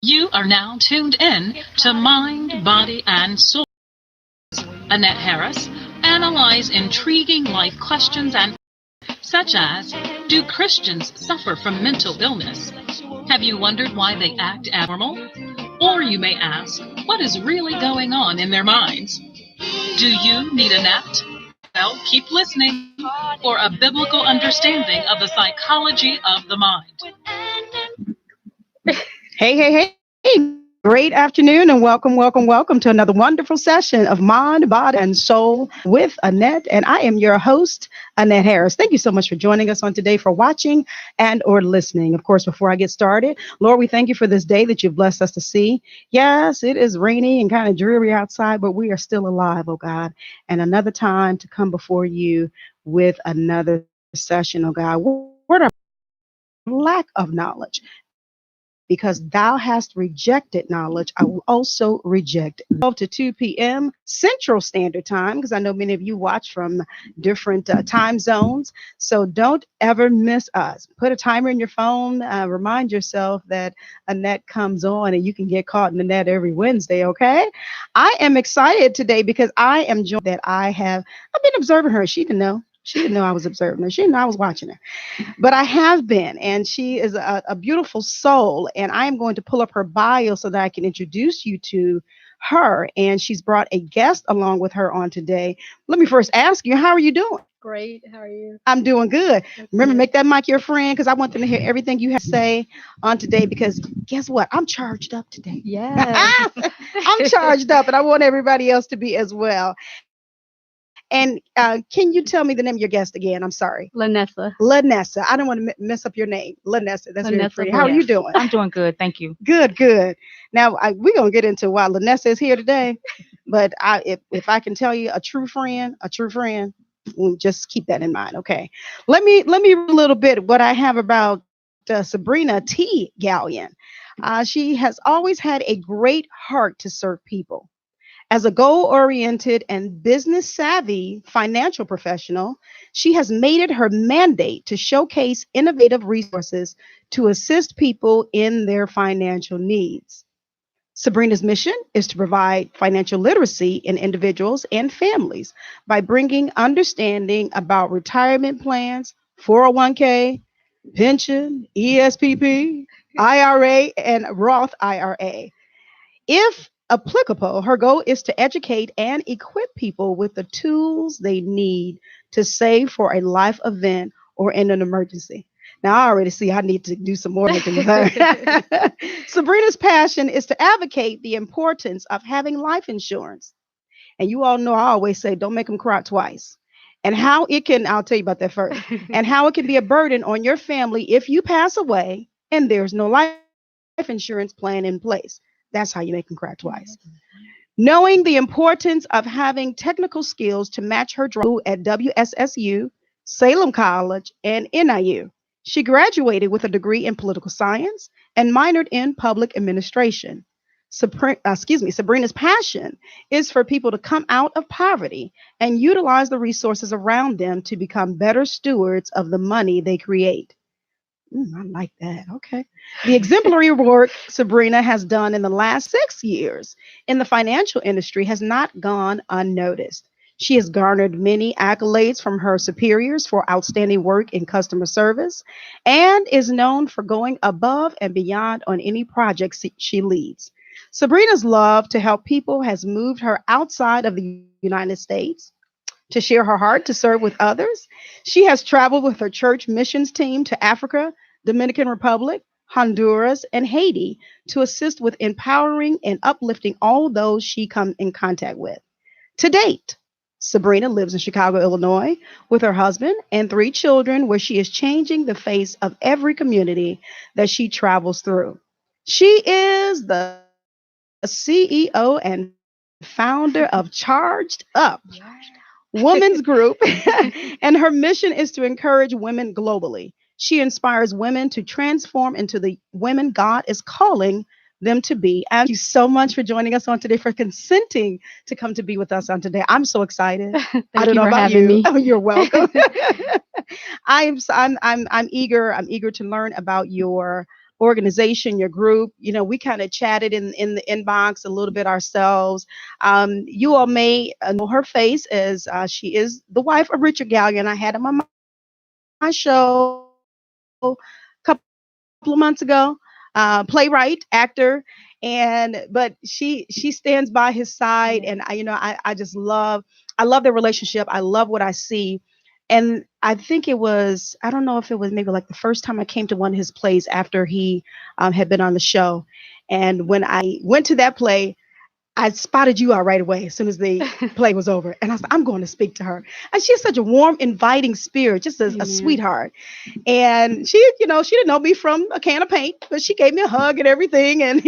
You are now tuned in to Mind, Body, and Soul. Annette Harris analyze intriguing life questions and such as, do Christians suffer from mental illness? Have you wondered why they act abnormal? Or you may ask, what is really going on in their minds? Do you need a net? Well, keep listening for a biblical understanding of the psychology of the mind. Hey. Great afternoon and welcome to another wonderful session of Mind, Body, and Soul with Annette. And I am your host, Annette Harris. Thank you so much for joining us on today, for watching and or listening. Of course, before I get started, Lord, we thank you for this day that you've blessed us to see. Yes, it is rainy and kind of dreary outside, but we are still alive, oh God. And another time to come before you with another session, oh God. What a lack of knowledge. Because thou hast rejected knowledge, I will also reject. 12 to 2 p.m. Central Standard Time, because I know many of you watch from different time zones. So don't ever miss us. Put a timer in your phone. Remind yourself that Annette comes on and you can get caught in the net every Wednesday, okay? I am excited today because I am joined that I've been observing her. She didn't know. She didn't know I was observing her. She didn't know I was watching her. But I have been, and she is a beautiful soul. And I am going to pull up her bio so that I can introduce you to her. And she's brought a guest along with her on today. Let me first ask you, how are you doing? Great. How are you? I'm doing good. That's Remember, good. make that mic your friend because I want them to hear everything you have to say on today. Because guess what? I'm charged up today. Yeah. I'm charged up, and I want everybody else to be as well. And can you tell me the name of your guest again? I'm sorry. Lanessa. Lanessa. I don't want to mess up your name. Lanessa. That's very Lanessa pretty. How are you Brooks. doing? I'm doing good, thank you. Good. Now we're gonna get into why Lanessa is here today, but if I can tell you a true friend, just keep that in mind. Okay. Let me read a little bit what I have about Sabrina T. Gallion. She has always had a great heart to serve people. As a goal oriented and business savvy financial professional, she has made it her mandate to showcase innovative resources to assist people in their financial needs. Sabrina's mission is to provide financial literacy in individuals and families by bringing understanding about retirement plans, 401k, pension, ESPP, IRA, and Roth IRA. If applicable, her goal is to educate and equip people with the tools they need to save for a life event or in an emergency. Now, I already see I need to do some more looking with her. Sabrina's passion is to advocate the importance of having life insurance. And you all know I always say, don't make them cry twice. And how it can, I'll tell you about that first, and how it can be a burden on your family if you pass away and there's no life insurance plan in place. That's how you make them cry twice. Knowing the importance of having technical skills to match her at WSSU, Salem College, and NIU. She graduated with a degree in political science and minored in public administration. Sabrina's passion is for people to come out of poverty and utilize the resources around them to become better stewards of the money they create. I like that. Okay. The exemplary work Sabrina has done in the last 6 years in the financial industry has not gone unnoticed. She has garnered many accolades from her superiors for outstanding work in customer service and is known for going above and beyond on any projects she leads. Sabrina's love to help people has moved her outside of the United States to share her heart to serve with others. She has traveled with her church missions team to Africa, Dominican Republic, Honduras, and Haiti to assist with empowering and uplifting all those she come in contact with. To date, Sabrina lives in Chicago, Illinois, with her husband and 3 children, where she is changing the face of every community that she travels through. She is the CEO and founder of Charged Up Women's Group, and her mission is to encourage women globally. She inspires women to transform into the women God is calling them to be. And thank you so much for joining us on today, for consenting to come to be with us on today. I'm so excited. I Thank don't you know for about having you. me. Oh, you're welcome. I'm eager to learn about your organization, your group. We kind of chatted in the inbox a little bit ourselves. You all may know her face as she is the wife of Richard Gallion. I had him on my show a couple of months ago. Playwright, actor, and but she stands by his side, and I just I love their relationship. I love what I see. And I think it was, I don't know if it was maybe like the first time I came to one of his plays after he had been on the show. And when I went to that play, I spotted you out right away as soon as the play was over. And I said, I'm going to speak to her. And she has such a warm, inviting spirit, just a Amen. sweetheart. And she, she didn't know me from a can of paint, but she gave me a hug and everything. And,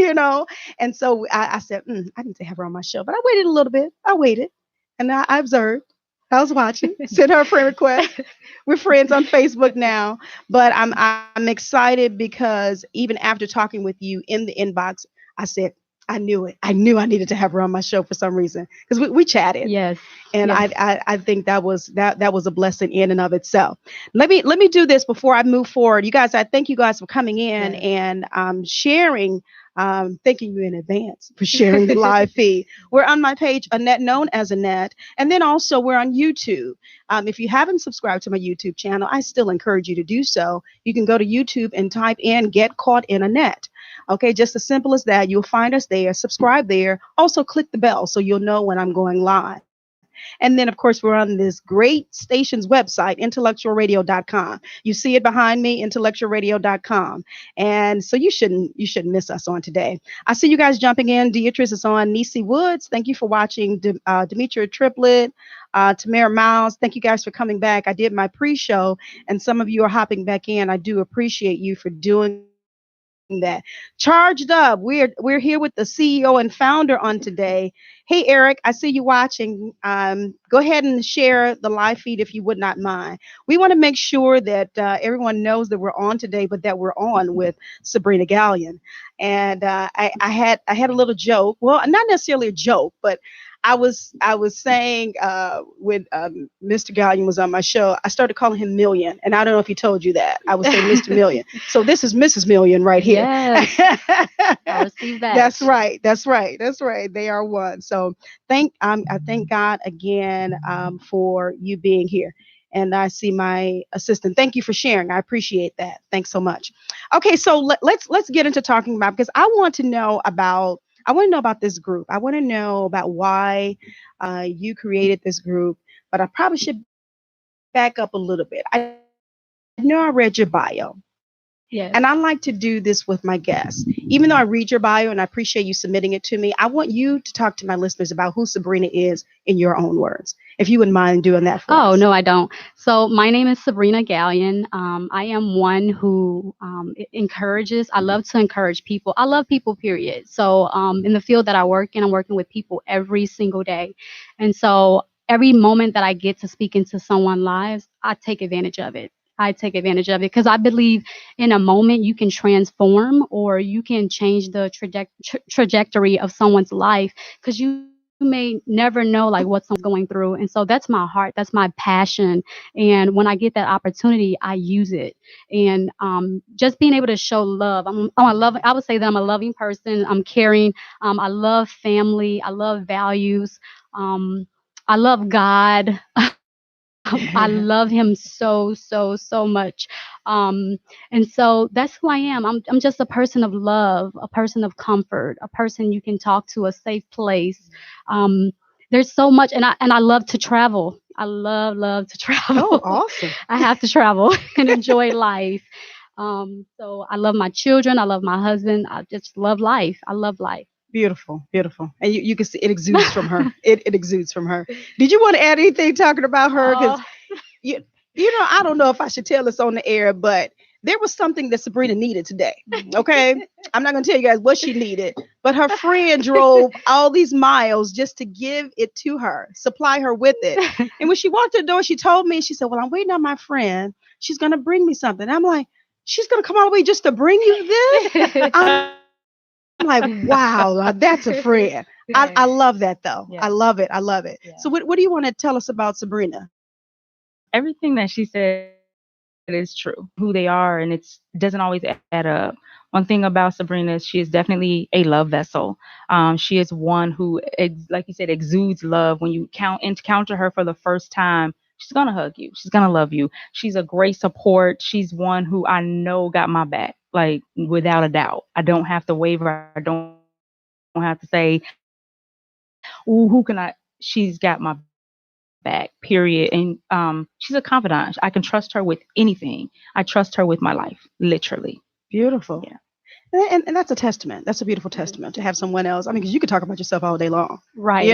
and so I said, I need to have her on my show. But I waited a little bit. I waited and I observed. I was watching, sent her a friend request. We're friends on Facebook now, but I'm excited because even after talking with you in the inbox, I said, I knew it. I knew I needed to have her on my show for some reason because we chatted. Yes. And yes. I think that was a blessing in and of itself. Let me do this before I move forward. You guys, I thank you guys for coming in and sharing. Thanking you in advance for sharing the live feed. We're on my page, Annette, known as Annette, and then also we're on YouTube. If you haven't subscribed to my YouTube channel, I still encourage you to do so. You can go to YouTube and type in "Get Caught in Annette." Okay, just as simple as that. You'll find us there. Subscribe there. Also, click the bell so you'll know when I'm going live. And then, of course, we're on this great station's website, intellectualradio.com. You see it behind me, intellectualradio.com. And so you shouldn't miss us on today. I see you guys jumping in. Deatrice is on. Nisi Woods, thank you for watching. Demetria Triplet, Tamara Miles, thank you guys for coming back. I did my pre-show, and some of you are hopping back in. I do appreciate you for doing that. Charged Up. We're here with the CEO and founder on today. Hey Eric, I see you watching. Go ahead and share the live feed if you would not mind. We want to make sure that everyone knows that we're on today, but that we're on with Sabrina Gallion. And I had a little joke. Well, not necessarily a joke, but I was saying when Mr. Gallion was on my show, I started calling him Million, and I don't know if he told you that. I was saying Mr. Million. So this is Mrs. Million right here. Yes. I received that. That's right. That's right. That's right. They are one. So I thank God again for you being here. And I see my assistant. Thank you for sharing. I appreciate that. Thanks so much. Okay, so let's get into talking about, because I want to know about this group. I want to know about why you created this group, but I probably should back up a little bit. I know I read your bio. Yes. And I like to do this with my guests. Even though I read your bio and I appreciate you submitting it to me, I want you to talk to my listeners about who Sabrina is in your own words, if you wouldn't mind doing that for us. Oh, no, I don't. So my name is Sabrina Gallion. I am one who encourages. I love to encourage people. I love people, period. So in the field that I work in, I'm working with people every single day. And so every moment that I get to speak into someone's lives, I take advantage of it. I take advantage of it because I believe in a moment you can transform or you can change the trajectory of someone's life, because you may never know like what someone's going through. And so that's my heart. That's my passion. And when I get that opportunity, I use it. And just being able to show love. I would say that I'm a loving person. I'm caring. I love family. I love values. I love God. I love him so, so, so much. And so that's who I am. I'm just a person of love, a person of comfort, a person you can talk to, a safe place. There's so much, and I love to travel. I love to travel. Oh, awesome. I have to travel and enjoy life. So I love my children. I love my husband. I just love life. I love life. Beautiful, beautiful. And you can see it exudes from her. It exudes from her. Did you want to add anything talking about her? Because I don't know if I should tell this on the air, but there was something that Sabrina needed today. Okay. I'm not going to tell you guys what she needed, but her friend drove all these miles just to give it to her, supply her with it. And when she walked to the door, she told me, she said, well, I'm waiting on my friend. She's going to bring me something. I'm like, she's going to come all the way just to bring you this? I'm like, wow, that's a friend. I love that, though. Yeah. I love it. I love it. Yeah. So what do you want to tell us about Sabrina? Everything that she said is true, who they are, and it doesn't always add up. One thing about Sabrina is she is definitely a love vessel. She is one who, like you said, exudes love. When you encounter her for the first time, she's gonna hug you. She's gonna love you. She's a great support. She's one who I know got my back, like without a doubt. I don't have to waver. I don't have to say, "Ooh, who can I?" She's got my back. Period. And she's a confidant. I can trust her with anything. I trust her with my life, literally. Yeah. Beautiful. And that's a testament. That's a beautiful testament to have someone else. I mean, because you could talk about yourself all day long, Right.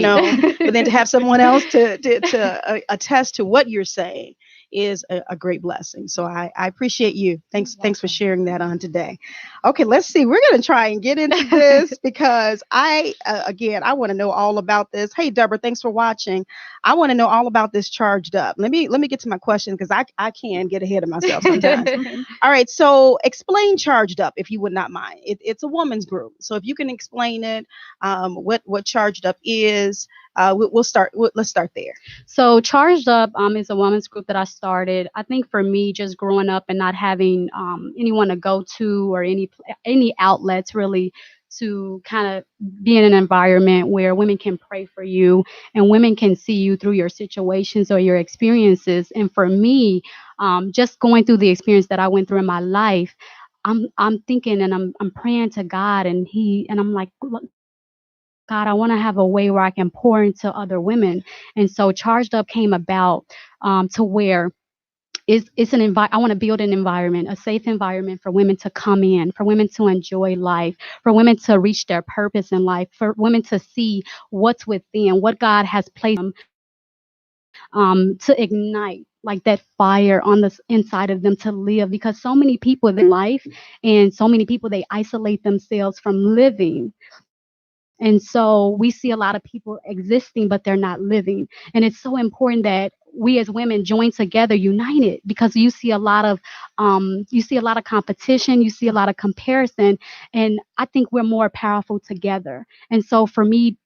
but then to have someone else to attest to what you're saying is a great blessing. So I appreciate you. Thanks for sharing that on today. Okay, let's see. We're gonna try and get into this because again I want to know all about this. Hey, Deborah, thanks for watching. I want to know all about this charged up. Let me get to my question because I can get ahead of myself sometimes. All right, so explain charged up if you would not mind. It's a woman's group, so if you can explain it, what charged up is, we'll start. Let's start there. So Charged Up is a women's group that I started. I think for me, just growing up and not having anyone to go to or any outlets really to kind of be in an environment where women can pray for you and women can see you through your situations or your experiences. And for me, just going through the experience that I went through in my life, I'm thinking and I'm praying to God and I'm like, "Look, God, I want to have a way where I can pour into other women." And so Charged Up came about to where it's I want to build an environment, a safe environment for women to come in, for women to enjoy life, for women to reach their purpose in life, for women to see what's within, what God has placed in them, to ignite like that fire on the inside of them to live, because so many people in life and so many people, they isolate themselves from living. And so we see a lot of people existing, but they're not living. And it's so important that we as women join together, united, because you see a lot of competition, you see a lot of comparison, and I think we're more powerful together. And so for me,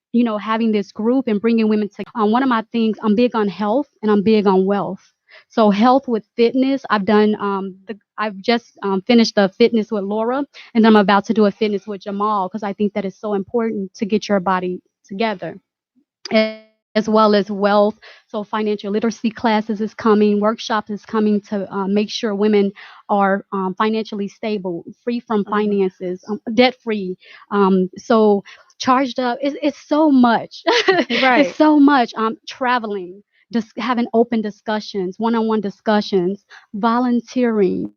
having this group and bringing women together, one of my things, I'm big on health and I'm big on wealth. So health with fitness, I've just finished the fitness with Laura, and I'm about to do a fitness with Jamal because I think that is so important to get your body together, as well as wealth. So financial literacy classes is coming, workshops is coming to make sure women are financially stable, free from finances, debt free. So Charged Up, it's so much. Right. It's so much. Traveling, just having open discussions, one-on-one discussions, volunteering,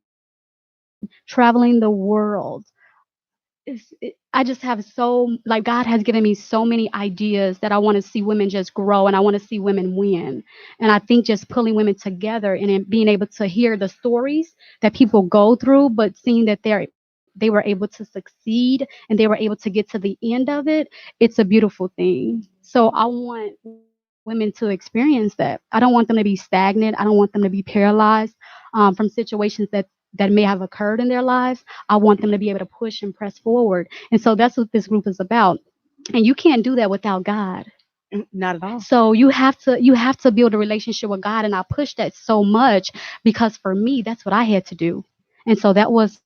traveling the world. I just have like God has given me so many ideas that I want to see women just grow and I want to see women win. And I think just pulling women together and then being able to hear the stories that people go through, but seeing that they were able to succeed and they were able to get to the end of it, it's a beautiful thing. So I want women to experience that. I don't want them to be stagnant. I don't want them to be paralyzed from situations that may have occurred in their lives. I want them to be able to push and press forward. And so that's what this group is about. And you can't do that without God. Not at all. So you have to build a relationship with God, and I push that so much because for me, that's what I had to do. And so that was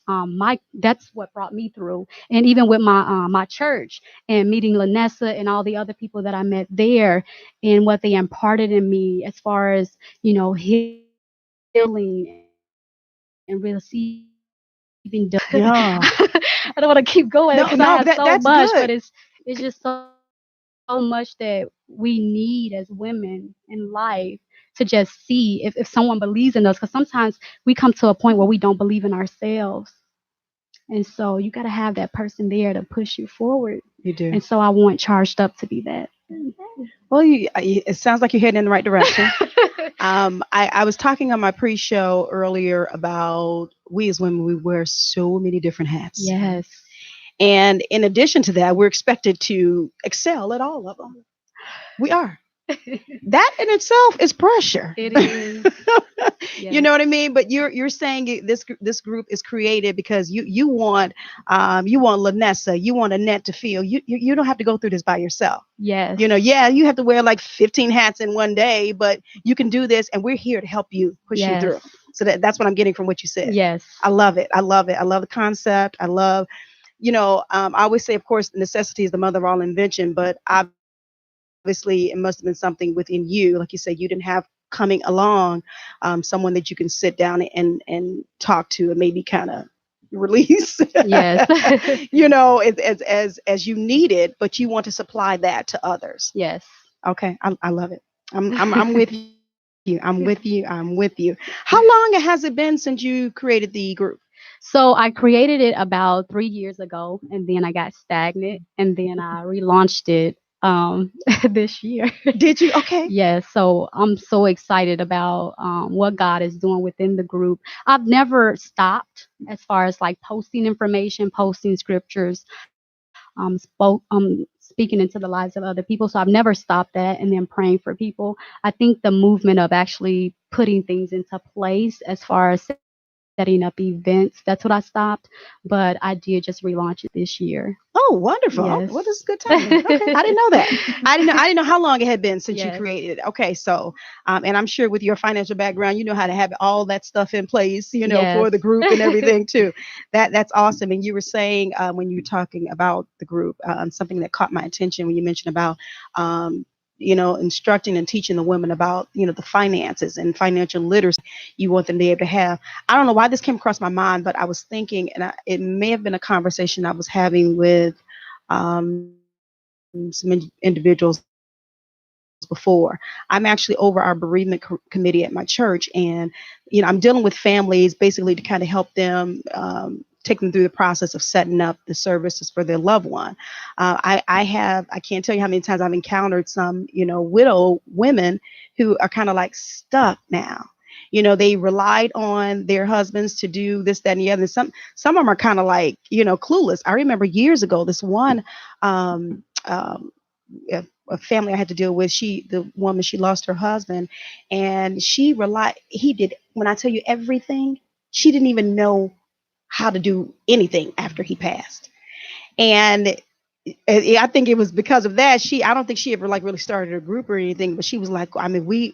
that's what brought me through. And even with my church and meeting Lanessa and all the other people that I met there, and what they imparted in me as far as healing and receiving. Yeah. I don't want to keep going No, because no, I have so that's much, good. but it's just so much that we need as women in life to just see if someone believes in us, because sometimes we come to a point where we don't believe in ourselves, and so you got to have that person there to push you forward. You do. And so I want Charged Up to be that. Well, it sounds like you're heading in the right direction. I was talking on my pre-show earlier about we as women, we wear so many different hats. Yes. And in addition to that, we're expected to excel at all of them. We are. That in itself is pressure. It is. You know what I mean? But you're saying this group is created because you want Lanessa, you want Annette to feel you don't have to go through this by yourself. Yes. You have to wear like 15 hats in one day, but you can do this, and we're here to help you push you through. So that's what I'm getting from what you said. Yes. I love it. I love it. I love the concept. I love, I always say, of course, necessity is the mother of all invention, but obviously it must have been something within you. Like you said, you didn't have coming along someone that you can sit down and talk to and maybe kind of release, Yes. as you need it, but you want to supply that to others. Yes. Okay, I love it. I'm with you. I'm with you. I'm with you. How long has it been since you created the group? So I created it about 3 years ago, and then I got stagnant, and then I relaunched it this year. Did you? Okay. Yes, so I'm so excited about what God is doing within the group. I've never stopped as far as like posting information, posting scriptures, speaking into the lives of other people. So I've never stopped that, and then praying for people. I think the movement of actually putting things into place as far as setting up events, that's what I stopped. But I did just relaunch it this year. Oh, wonderful. Yes. Well, this is good timing. Okay. I didn't know that. I didn't know how long it had been since you Yes. created it. Okay. So, and I'm sure with your financial background, you know how to have all that stuff in place, for Yes. the group and everything too. That's awesome. And you were saying when you were talking about the group, something that caught my attention when you mentioned about, instructing and teaching the women about, the finances and financial literacy you want them to be able to have. I don't know why this came across my mind, but I was thinking, and it may have been a conversation I was having with some individuals before. I'm actually over our bereavement committee at my church, and I'm dealing with families basically to kind of help them. Take them through the process of setting up the services for their loved one. I can't tell you how many times I've encountered some, widow women who are kind of like stuck now. They relied on their husbands to do this, that, and the other. And some of them are kind of like, clueless. I remember years ago, this one a family I had to deal with, the woman, she lost her husband, and he did, when I tell you everything, she didn't even know how to do anything after he passed. And I think it was because of that. I don't think she ever like really started a group or anything, but she was like, I mean, we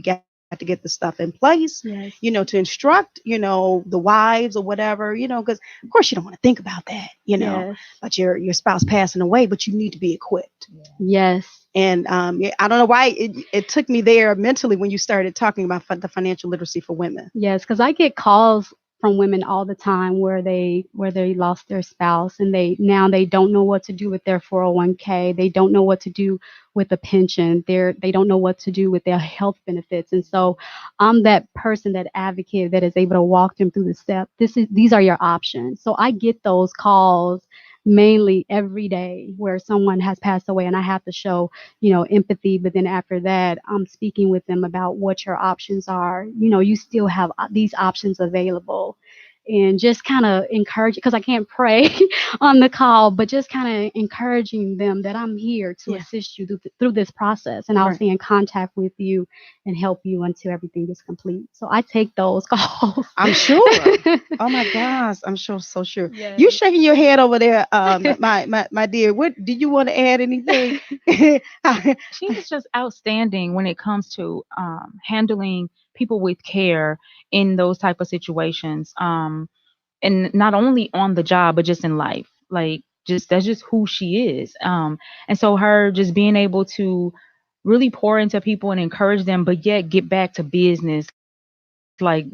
got to get the stuff in place, Yes. to instruct, the wives or whatever, because of course you don't want to think about that, Yes. about your spouse passing away, but you need to be equipped. Yes. And I don't know why it took me there mentally when you started talking about the financial literacy for women. Yes, because I get calls from women all the time where they lost their spouse, and they don't know what to do with their 401k. They don't know what to do with a pension. They don't know what to do with their health benefits. And so I'm that person, that advocate that is able to walk them through the steps. These are your options. So I get those calls mainly every day where someone has passed away, and I have to show empathy. But then after that, I'm speaking with them about what your options are. You still have these options available, and just kind of encourage, because I can't pray on the call, but just kind of encouraging them that I'm here to Yeah. assist you through this process, and I'll Right. stay in contact with you and help you until everything is complete. So I take those calls. I'm sure. Oh my gosh, I'm so sure. Yes. You shaking your head over there, my dear. What did you want to add anything? She is just outstanding when it comes to handling people with care in those type of situations. And not only on the job, but just in life. Like, just that's just who she is. And so her just being able to really pour into people and encourage them, but yet get back to business. Like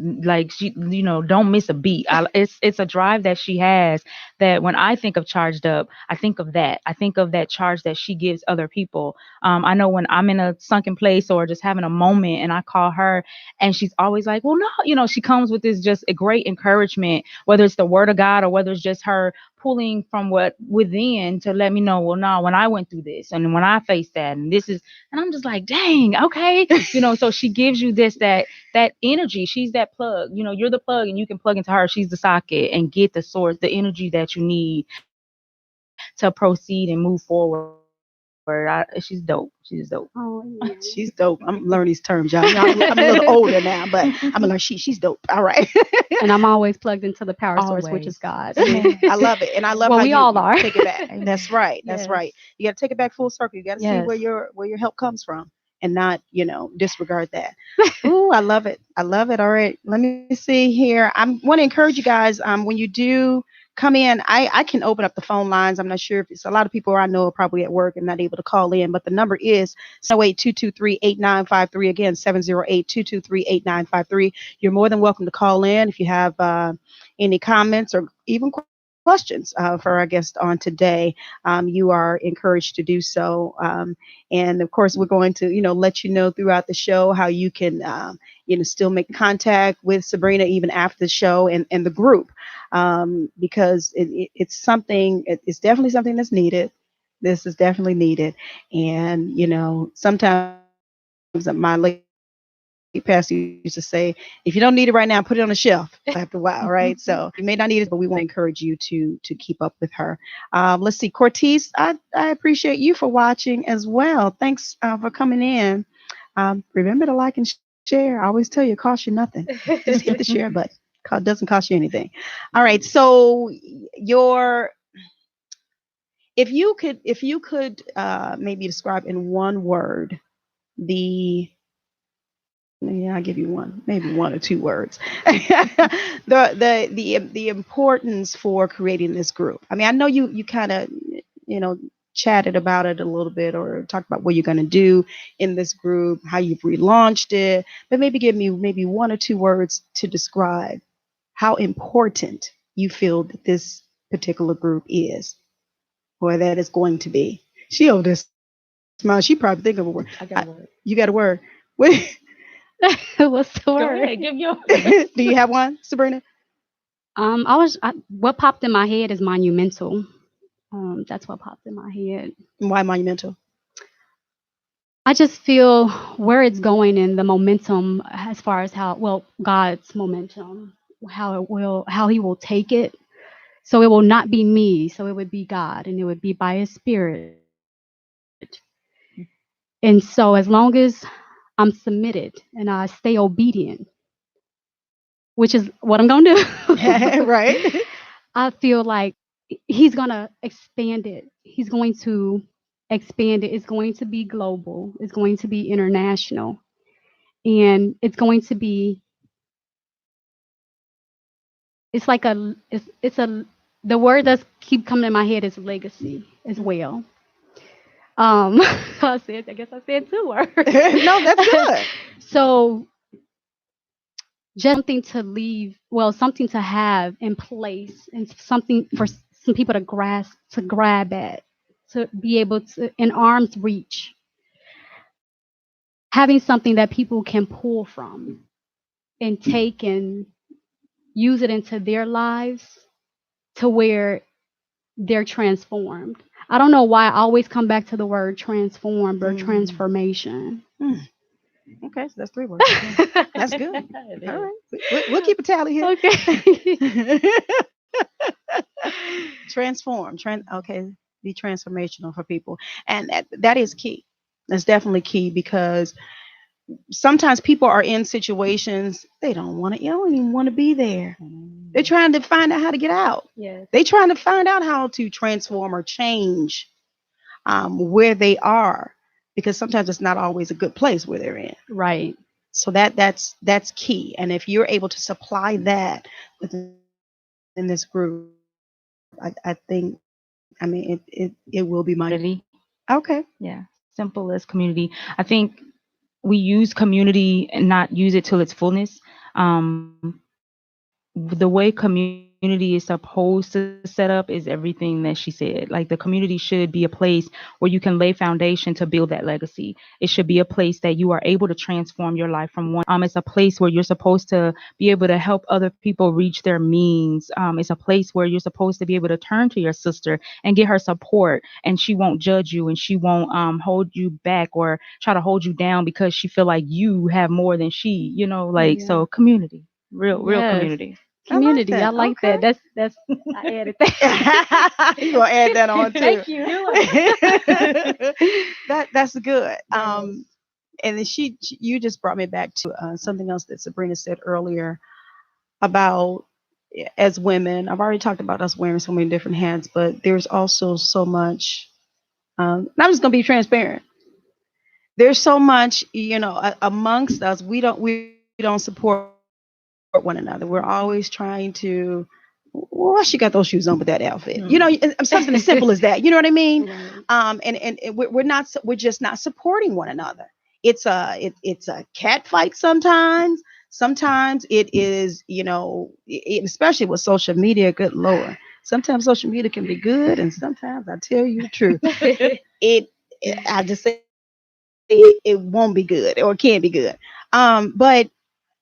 she, don't miss a beat. It's a drive that she has, that when I think of Charged Up, I think of that. I think of that charge that she gives other people. I know when I'm in a sunken place or just having a moment and I call her, and she's always like, well, no, she comes with this just a great encouragement, whether it's the word of God or whether it's just her pulling from what within to let me know, well, no, when I went through this and when I faced that, and this is, and I'm just like, dang, okay. So she gives you that energy. She's that plug. You're the plug, and you can plug into her. She's the socket, and get the source, the energy that you need to proceed and move forward. She's dope. She's dope. Oh, yeah. She's dope. I'm learning these terms, y'all. I'm a little older now, but I'm gonna learn. She's dope. All right. And I'm always plugged into the power source, which is Always. God. I love it, and I love Well, how we you all are. take it back. That's right. That's Yes. right. You got to take it back full circle. You got to see Yes. where your help comes from. and not, disregard that. Ooh, I love it. I love it. All right. Let me see here. I want to encourage you guys, when you do come in, I can open up the phone lines. I'm not sure if it's a lot of people I know are probably at work and not able to call in, but the number is 708-223-8953. Again, 708-223-8953. You're more than welcome to call in if you have any comments or even questions for our guest on today. You are encouraged to do so. And of course, we're going to, let you know throughout the show how you can, still make contact with Sabrina even after the show and the group, because it's something, it's definitely something that's needed. This is definitely needed. And, sometimes my late pastor used to say, if you don't need it right now, put it on the shelf after a while, right? So you may not need it, but we want to encourage you to keep up with her. Let's see, Cortez, I appreciate you for watching as well. Thanks for coming in. Remember to like and share. I always tell you, it costs you nothing. Just hit the share button. It doesn't cost you anything. All right. So if you could maybe describe in one word I'll give you one, maybe one or two words. The importance for creating this group. I mean, I know you kind of chatted about it a little bit or talked about what you're going to do in this group, how you've relaunched it, but maybe give me maybe one or two words to describe how important you feel that this particular group is, or that it's going to be. She over there smile. She probably think of a word. I got a word. You got a word. Wait. What's the Go word? ahead, give your Do you have one, Sabrina? What popped in my head is monumental. That's what popped in my head. Why monumental? I just feel where it's going and the momentum as far as God's momentum, how he will take it. So it will not be me. So it would be God and it would be by his spirit. And so as long as I'm submitted and I stay obedient, which is what I'm going to do. Right. I feel like he's going to expand it. He's going to expand it. It's going to be global. It's going to be international. And it's going to be, it's like the word that's keep coming in my head is legacy as well. I guess I said two words. No, that's good. So just something to leave, something to have in place and something for some people to grab at, to be able to, in arm's reach, having something that people can pull from and take and use it into their lives to where they're transformed. I don't know why I always come back to the word transformed or transformation. Okay, so that's three words. That's good. All right. We'll keep a tally here. Okay. Transform. Okay. Be transformational for people. And that is key. That's definitely key, because sometimes people are in situations they don't even want to be there. They're trying to find out how to get out. Yes. They're trying to find out how to transform or change where they are, because sometimes it's not always a good place where they're in. Right. So that's key. And if you're able to supply that within this group, I think, I mean, it will be money. community. Okay. Yeah, simple as community. I think we use community and not use it till its fullness. The way community is supposed to set up is everything that she said. Like, the community should be a place where you can lay foundation to build that legacy. It should be a place that you are able to transform your life from one. It's a place where you're supposed to be able to help other people reach their means. It's a place where you're supposed to be able to turn to your sister and get her support, and she won't judge you and she won't hold you back or try to hold you down because she feel like you have more than she, so community, real Yes. community. Community. I like Okay. that. That's I added that. You gonna add that on too. Thank you. That's good. Yes. And then you just brought me back to something else that Sabrina said earlier about, as women. I've already talked about us wearing so many different hats, but there's also so much. And I'm just gonna be transparent. there's so much, amongst us. We don't support one another. We're always trying to. Well, why she got those shoes on with that outfit? Something as simple as that. You know what I mean? Right. And we're not. We're just not supporting one another. It's a cat fight sometimes. Sometimes it is, especially with social media. Good lord. Sometimes social media can be good, and sometimes I tell you the truth, it. I just say it won't be good or it can't be good. But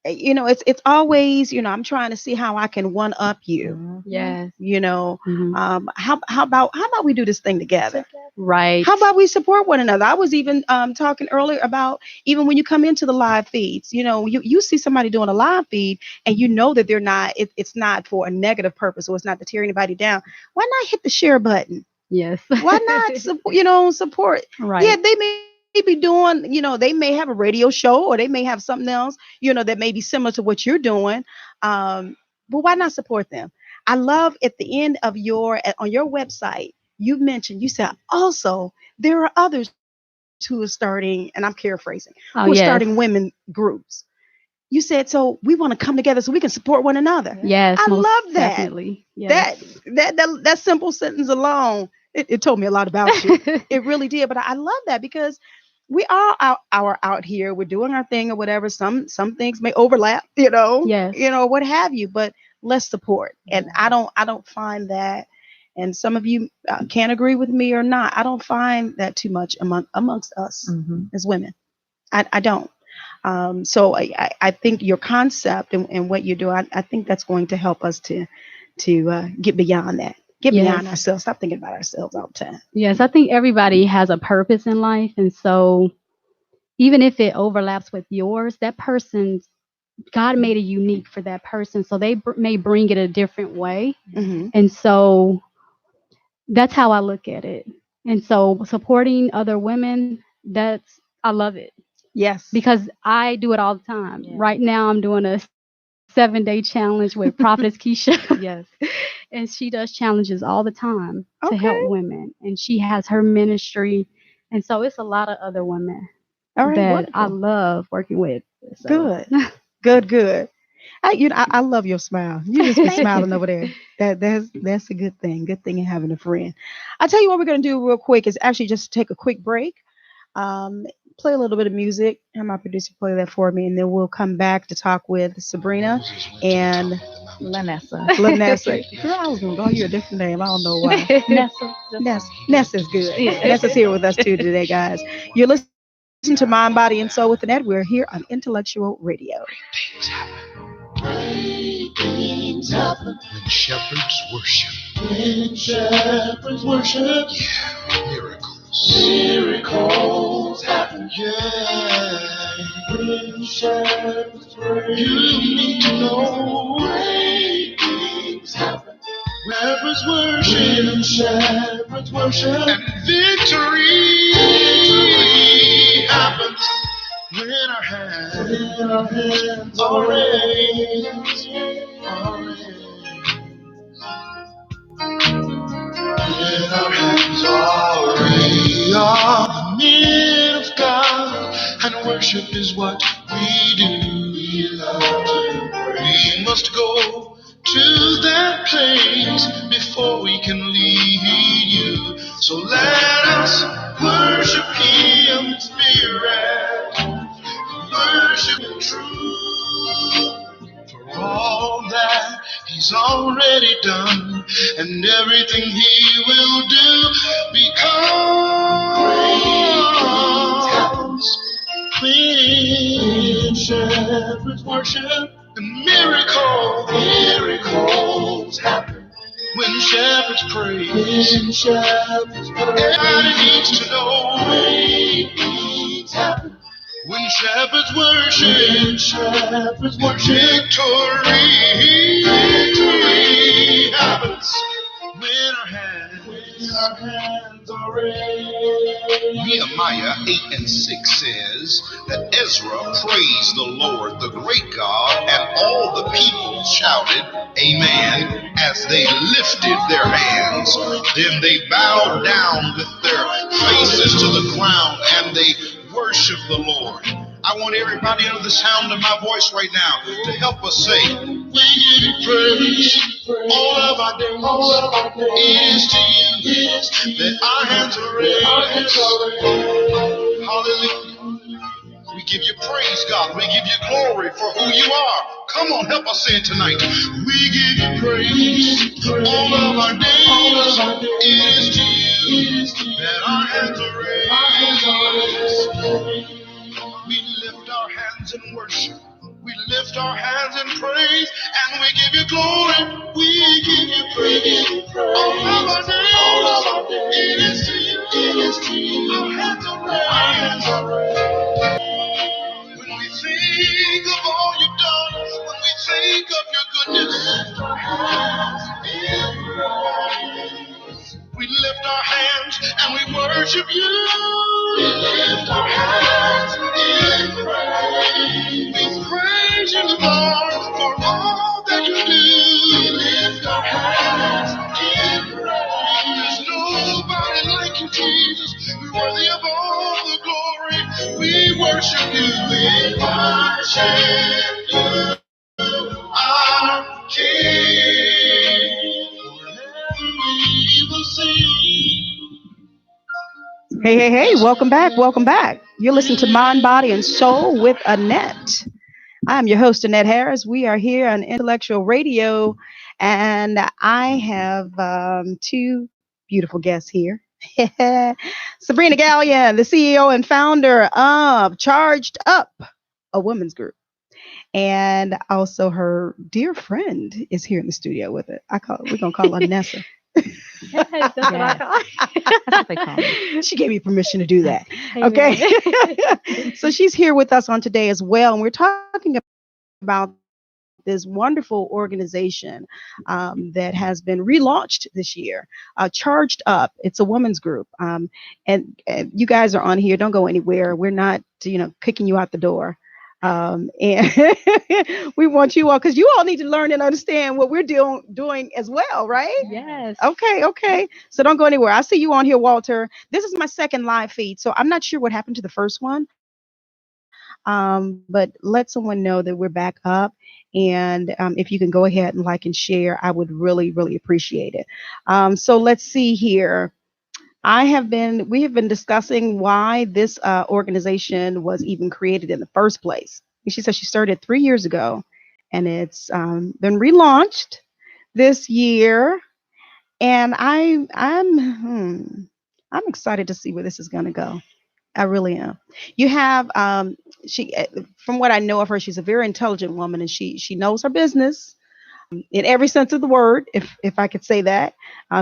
it's always, I'm trying to see how I can one up you. Yes. Mm-hmm. Mhm. How about we do this thing together? Right. How about we support one another? I was even talking earlier about even when you come into the live feeds, you see somebody doing a live feed and you know that they're not, it's not for a negative purpose or it's not to tear anybody down. Why not hit the share button? Yes. Why not support? Right. Yeah, they may be doing, they may have a radio show or they may have something else, that may be similar to what you're doing. But why not support them? I love at the end of on your website, you said also there are others who are starting, and I'm paraphrasing, Oh who are yes. starting women groups. You said, so we want to come together so we can support one another. Yes. I Most love that. definitely. Yes. That simple sentence alone, it told me a lot about you. It really did. But I love that because we are out here. We're doing our thing or whatever. Some things may overlap, Yes. what have you. But let's support. And I don't find that. And some of you can't agree with me or not. I don't find that too much amongst us as women. I don't. So I think your concept and what you do, I think that's going to help us to get beyond that, get beyond Yes. ourselves, stop thinking about ourselves all the time. Yes. I think everybody has a purpose in life, and so even if it overlaps with yours, that person's God made it unique for that person, so they may bring it a different way, Hmm. and so that's how I look at it. And so supporting other women, I love it Yes. because I do it all the time. Yeah. Right now, I'm doing a 7-day challenge with Prophetess Keisha. Yes. And she does challenges all the time to help Okay. women. And she has her ministry. And so it's a lot of other women All right. that I Wonderful. love working with. So. Good. Good. I love your smile. You just be smiling over there. That's a good thing. Good thing in having a friend. I tell you what we're gonna do real quick is actually just take a quick break. Um, Play a little bit of music. Have my producer play that for me, and then we'll come back to talk with Sabrina and Lanessa. Lanessa. Girl, I was gonna call you a different name. I don't know why. Nessa. Nessa's good. Yeah. Nessa's here with us too today, guys. You're listening to Mind, Body, and Soul with Annette. We're here on Intellectual Radio. Great things happen when shepherds worship. When shepherds worship, yeah, miracles happen. Yeah, when shepherds worship, you need to know great things happen. Shepherds worship, shepherds worship, and victory happens. When our hands are raised, when our hands are raised, we are the men of God, and worship is what we do. We love to pray. We must go to that place before we can lead you. So let us worship Him in spirit. Worship in truth for all that He's already done and everything He will do because when shepherds worship and miracles happen. When shepherds praise, everybody needs to know great things happen. When shepherds worship, victory happens. When our hands are raised. Nehemiah 8:6 says that Ezra praised the Lord, the great God, and all the people shouted, Amen, as they lifted their hands. Then they bowed down with their faces to the ground, and they worship the Lord. I want everybody under the sound of my voice right now to help us say, we give you praise. All of our days is to you. That our hands are raised. Hallelujah. We give you praise, God. We give you glory for who you are. Come on, help us say it tonight. We give you praise. All of our days is to you. That our hands are raised. We lift our hands in worship. We lift our hands in praise. And we give you glory. We give you praise. All of our days, it is to you. It is to you. Our hands are raised. Our hands are raised. When we think of all you've done, when we think of your goodness, we lift our hands and we worship you. We lift our hands in praise. We praise you, Lord, for all that you do. We lift our hands in praise. There's nobody like you, Jesus. You're worthy of all the glory. We worship you. We worship you, our King. We will sing. Hey, hey, hey, welcome back. Welcome back. You're listening to Mind, Body, and Soul with Annette. I'm your host, Annette Harris. We are here on Intellectual Radio, and I have two beautiful guests here. Sabrina Gallion, the CEO and founder of Charged Up, a women's group. And also her dear friend is here in the studio with it. We're going to call her Nessa. Yes, that's what I call That's what they call me. She gave me permission to do that. Amen. Okay. So she's here with us on today as well. And we're talking about this wonderful organization that has been relaunched this year, Charged Up. It's a women's group. And you guys are on here. Don't go anywhere. We're not, kicking you out the door. And we want you all, because you all need to learn and understand what we're doing as well, right? Yes. Okay. So don't go anywhere. I see you on here, Walter. This is my second live feed, so I'm not sure what happened to the first one. But let someone know that we're back up. And if you can go ahead and like and share, I would really, really appreciate it. So let's see here. We have been discussing why this organization was even created in the first place. She said she started 3 years ago, and it's been relaunched this year. And I'm excited to see where this is going to go. I really am. You have from what I know of her, she's a very intelligent woman, and she knows her business in every sense of the word, if I could say that,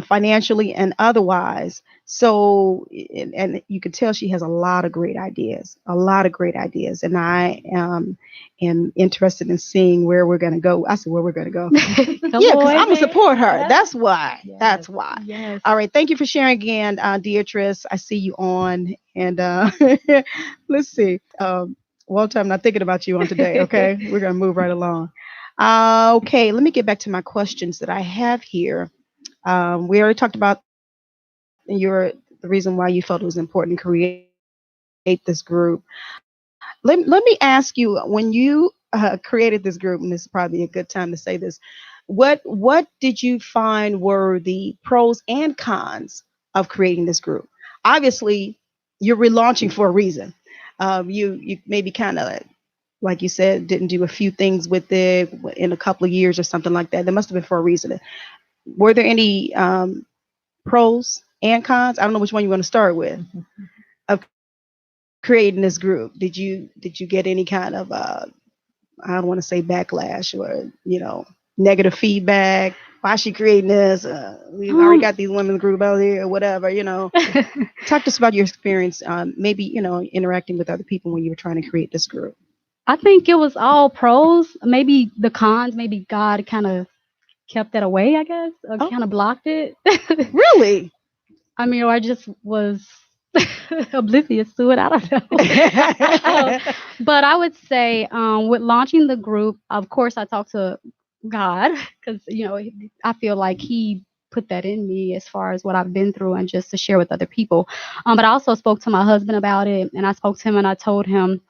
financially and otherwise. So, and you can tell she has a lot of great ideas, and I am interested in seeing where we're going to go. I said, where we're going to go. Yeah, because I'm going to support her. Yes. That's why. Yes. That's why. Yes. All right. Thank you for sharing again, Beatrice. I see you on. And let's see. Walter, I'm not thinking about you on today. Okay. We're going to move right along. Okay, let me get back to my questions that I have here. We already talked about the reason why you felt it was important to create this group. Let me ask you, when you created this group, and this is probably a good time to say this, what did you find were the pros and cons of creating this group? Obviously, you're relaunching for a reason. You maybe kind of, like you said, didn't do a few things with it in a couple of years or something like that. There must have been for a reason. Were there any pros and cons? I don't know which one you want to start with of creating this group. Did you get any kind of I don't want to say backlash or negative feedback? Why is she creating this? We've already got these women's group out here or whatever. Talk to us about your experience, maybe interacting with other people when you were trying to create this group. I think it was all pros. Maybe the cons, maybe God kind of kept that away, I guess, or kind of blocked it. Really? I mean, or I just was oblivious to it. I don't know. But I would say with launching the group, of course, I talked to God because, I feel like he put that in me as far as what I've been through and just to share with other people. But I also spoke to my husband about it, and I spoke to him and I told him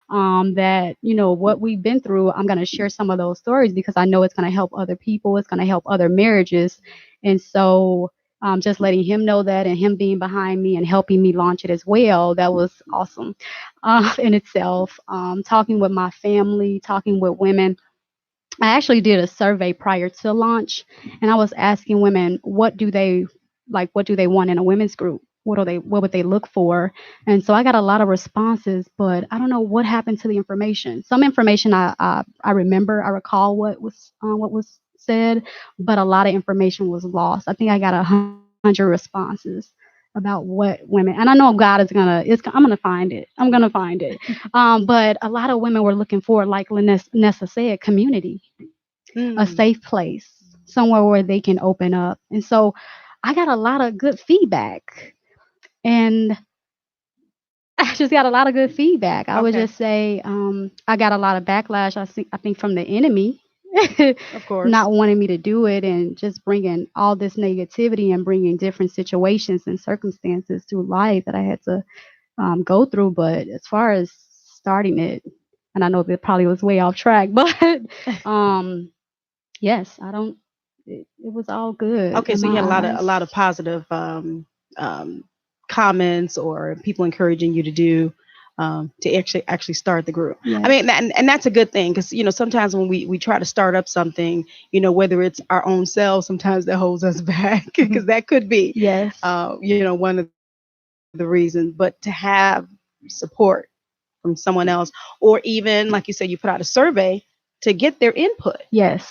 that what we've been through, I'm going to share some of those stories because I know it's going to help other people, it's going to help other marriages. And so just letting him know that and him being behind me and helping me launch it as well, that was awesome in itself. Talking with my family, talking with women. I actually did a survey prior to launch, and I was asking women what do they like, what do they want in a women's group? What would they look for? And so I got a lot of responses, but I don't know what happened to the information. Some information I remember, I recall what was said, but a lot of information was lost. I think I got 100 responses about what women, and I know God is I'm gonna find it. I'm gonna find it. But a lot of women were looking for, like Nessa said, community, a Mm. safe place, somewhere where they can open up. And so I got a lot of good feedback, and I just got a lot of good feedback. I would Okay. just say I got a lot of backlash. I think from the enemy, Of course. not wanting me to do it and just bringing all this negativity and bringing different situations and circumstances through life that I had to go through. But as far as starting it, and I know that probably was way off track, but yes, I don't. It was all good Okay, in so you my had a eyes. lot of positive um, comments or people encouraging you to do to actually start the group. I Yes. mean, and that's a good thing because sometimes when we try to start up something, whether it's our own selves, sometimes that holds us back because that could be Yes. one of the reasons. But to have support from someone else, or even like you said, you put out a survey to get their input, Yes.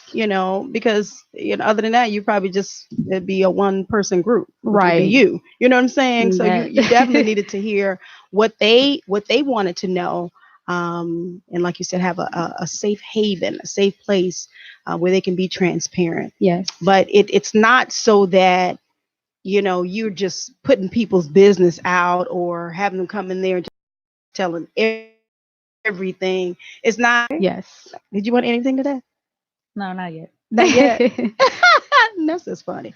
because other than that, you probably just it'd be a one person group, which would be Right. you. You know what I'm saying? So you That. definitely needed to hear what they wanted to know, and like you said, have a safe haven, a safe place where they can be transparent. Yes. But it's not so that you're just putting people's business out or having them come in there and just telling everything. It's not. Yes. Did you want anything to that? No, not yet. Not yet. Nessa's funny.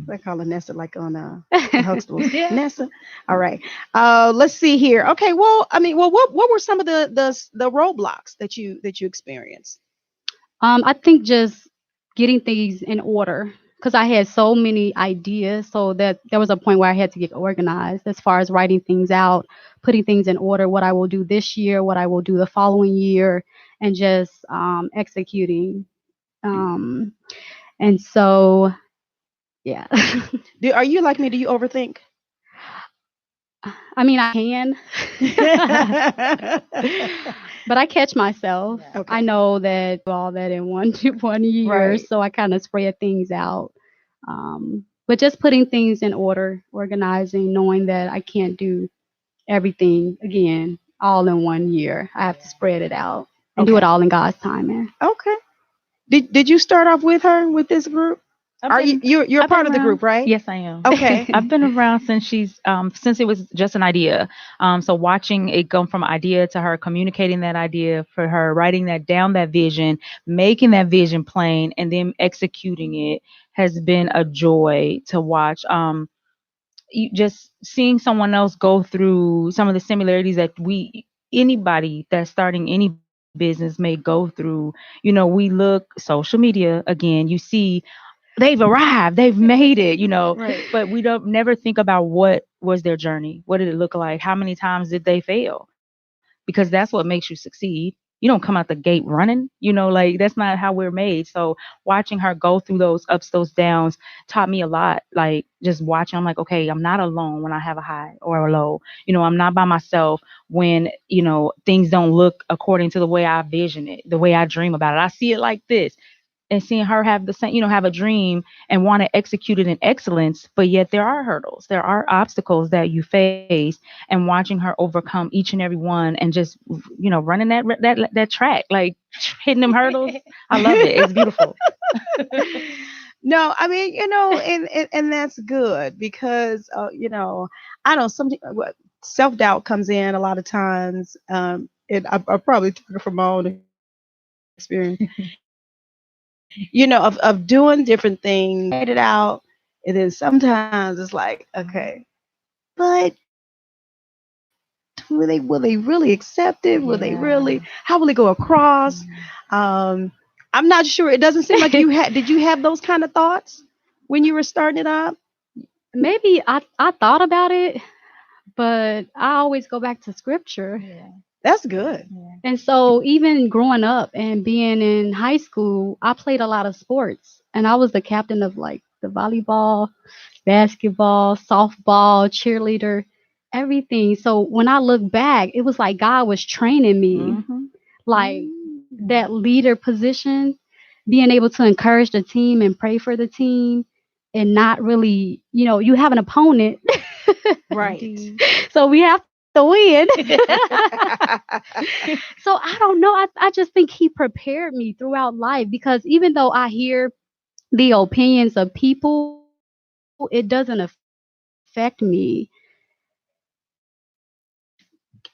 They call her Nessa like on Huxtables. Yeah. Nessa. All right. Let's see here. Okay. Well, I mean, what were some of the roadblocks that you experienced? I think just getting things in order because I had so many ideas. So that there was a point where I had to get organized as far as writing things out, putting things in order, what I will do this year, what I will do the following year, and just executing. Um, and so, yeah. Are you like me? Do you overthink? I mean, I can, but I catch myself. Okay. I know that all that in one year, Right. so I kind of spread things out. But just putting things in order, organizing, knowing that I can't do everything again all in one year. I have to spread it out and do it Okay. all in God's timing. Okay. Did you start off with her with this group? I've Are been you're I've part been of the group, around. right? Yes, I am. Okay. I've been around since it was just an idea. So watching it go from idea to her communicating that idea, for her writing that down, that vision, making that vision plain, and then executing it has been a joy to watch. Just seeing someone else go through some of the similarities that anybody that's starting any business may go through. We look social media again, you see they've arrived, they've made it, Right. but we don't never think about what was their journey, what did it look like, how many times did they fail, because that's what makes you succeed. You don't come out the gate running, like that's not how we're made. So watching her go through those ups, those downs taught me a lot. Like just watching, I'm like, okay, I'm not alone when I have a high or a low. I'm not by myself when, things don't look according to the way I vision it, the way I dream about it. I see it like this, and seeing her have the same, have a dream and want to execute it in excellence, but yet there are hurdles, there are obstacles that you face, and watching her overcome each and every one, and just, running that track, like hitting them hurdles. I love it. It's beautiful. No, I mean, and that's good because, I know self doubt comes in a lot of times. And I probably took it from my own experience. of doing different things, write it out, and then sometimes it's like, okay, but will they really accept it? Will they really? How will it go across? Um, I'm not sure. It doesn't seem like you had. Did you have those kind of thoughts when you were starting it up? Maybe I thought about it, but I always go back to scripture. That's good. And so even growing up and being in high school, I played a lot of sports and I was the captain of like the volleyball, basketball, softball, cheerleader, everything. So when I look back, it was like God was training me, like that leader position, being able to encourage the team and pray for the team and not really, you have an opponent. Right. So we have to win. So I don't know. I just think he prepared me throughout life because even though I hear the opinions of people, it doesn't affect me.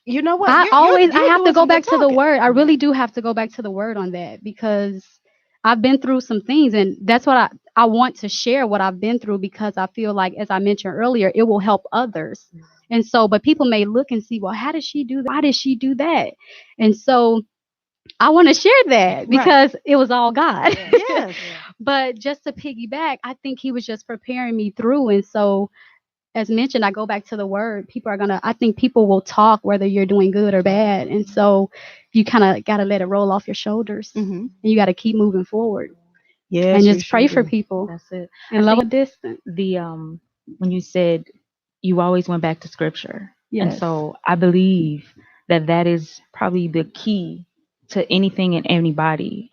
You know what? I You're have to doing go some good back to the talking. word. I really do have to go back to the word on that because I've been through some things and that's what I want to share what I've been through because I feel like as I mentioned earlier, it will help others. And so, but people may look and see, well, how did she do that? Why did she do that? And so I want to share that Right. because it was all God. Yes. But just to piggyback, I think he was just preparing me through. And so, as mentioned, I go back to the word. I think people will talk whether you're doing good or bad. And so you kind of got to let it roll off your shoulders Hmm. and you got to keep moving forward Yes, and you just sure pray for do. people That's it. and I love a think distance. the when you said you always went back to scripture, and Yes. so I believe that that is probably the key to anything and anybody.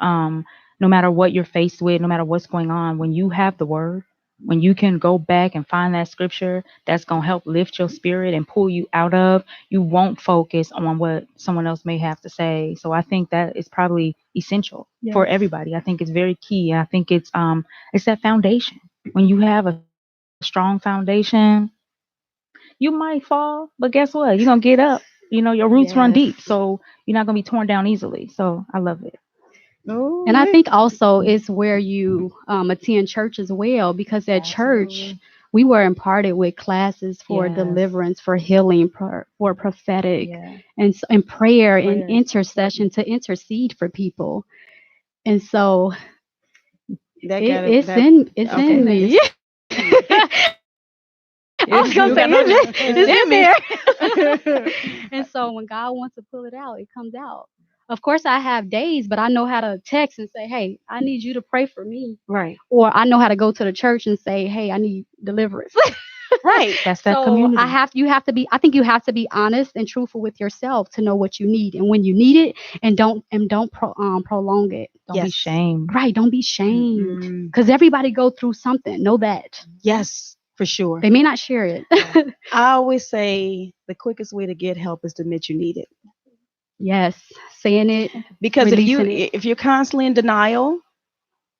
No matter what you're faced with, no matter what's going on, when you have the word, when you can go back and find that scripture that's going to help lift your spirit and pull you out of, you won't focus on what someone else may have to say. So I think that is probably essential for Yes. everybody. I think it's very key. And I think it's that foundation. When you have a strong foundation, you might fall, but guess what? You're gonna get up. Your roots run deep, Yes. so you're not gonna be torn down easily. So I love it. And I Oh, think also it's where you attend church as well, because at church we were imparted with classes for Yes. deliverance, for healing, for prophetic, Yeah. and prayer and Prayers. intercession to intercede for people. And so that got it. it's That it's okay. in me. I was gonna You say got no. it's It's in in me. there. And so when God wants to pull it out, it comes out. Of course, I have days, but I know how to text and say, "Hey, I need you to pray for me," Right. or I know how to go to the church and say, "Hey, I need deliverance." Right. That's that So community. you have to be. I think you have to be honest and truthful with yourself to know what you need and when you need it, and don't prolong it. Don't be Yes. shamed. Right? Don't be shamed Mm, because everybody go through something. Know that yes, for sure. they may not share it. I always say the quickest way to get help is to admit you need it. Yes, saying it, Because releasing it. if you're constantly in denial,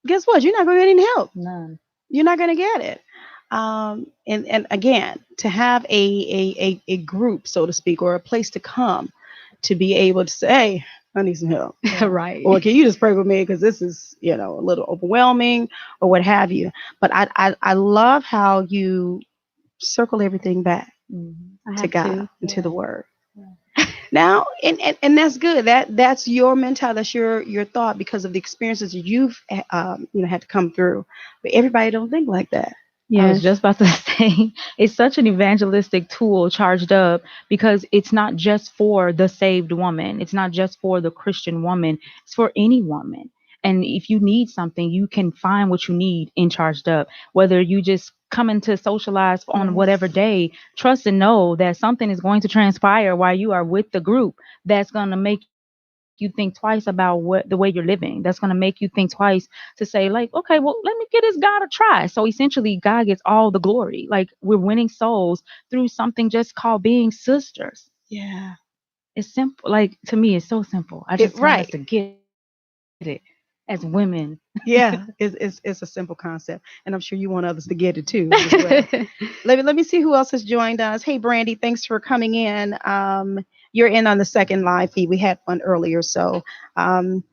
guess what? You're not going to get any help. None. You're not going to get it. And again, to have a group, so to speak, or a place to come to be able to say, hey, I need some help. Right. Or can you just pray with me because this is, a little overwhelming or what have you. But I love how you circle everything back I to have God to. and to the word. Now, and that's good. That's your mentality. That's your thought because of the experiences that you've had to come through. But everybody don't think like that. I was Yes. just about to say it's such an evangelistic tool charged up because it's not just for the saved woman. It's not just for the Christian woman. It's for any woman. And if you need something, you can find what you need in charged up. Whether you just coming to socialize on whatever day, trust and know that something is going to transpire while you are with the group that's going to make you think twice about what the way you're living. That's going to make you think twice to say like, okay, well, let me give this God a try. So essentially God gets all the glory. Like we're winning souls through something just called being sisters. Yeah. It's simple. Like to me, it's so simple. I just want us Right. to get it as women. Yeah. It's a simple concept, and I'm sure you want others to get it too as well. Let me see who else has joined us. Hey, Brandy, thanks for coming in. You're in on the second live feed. We had one earlier, so um,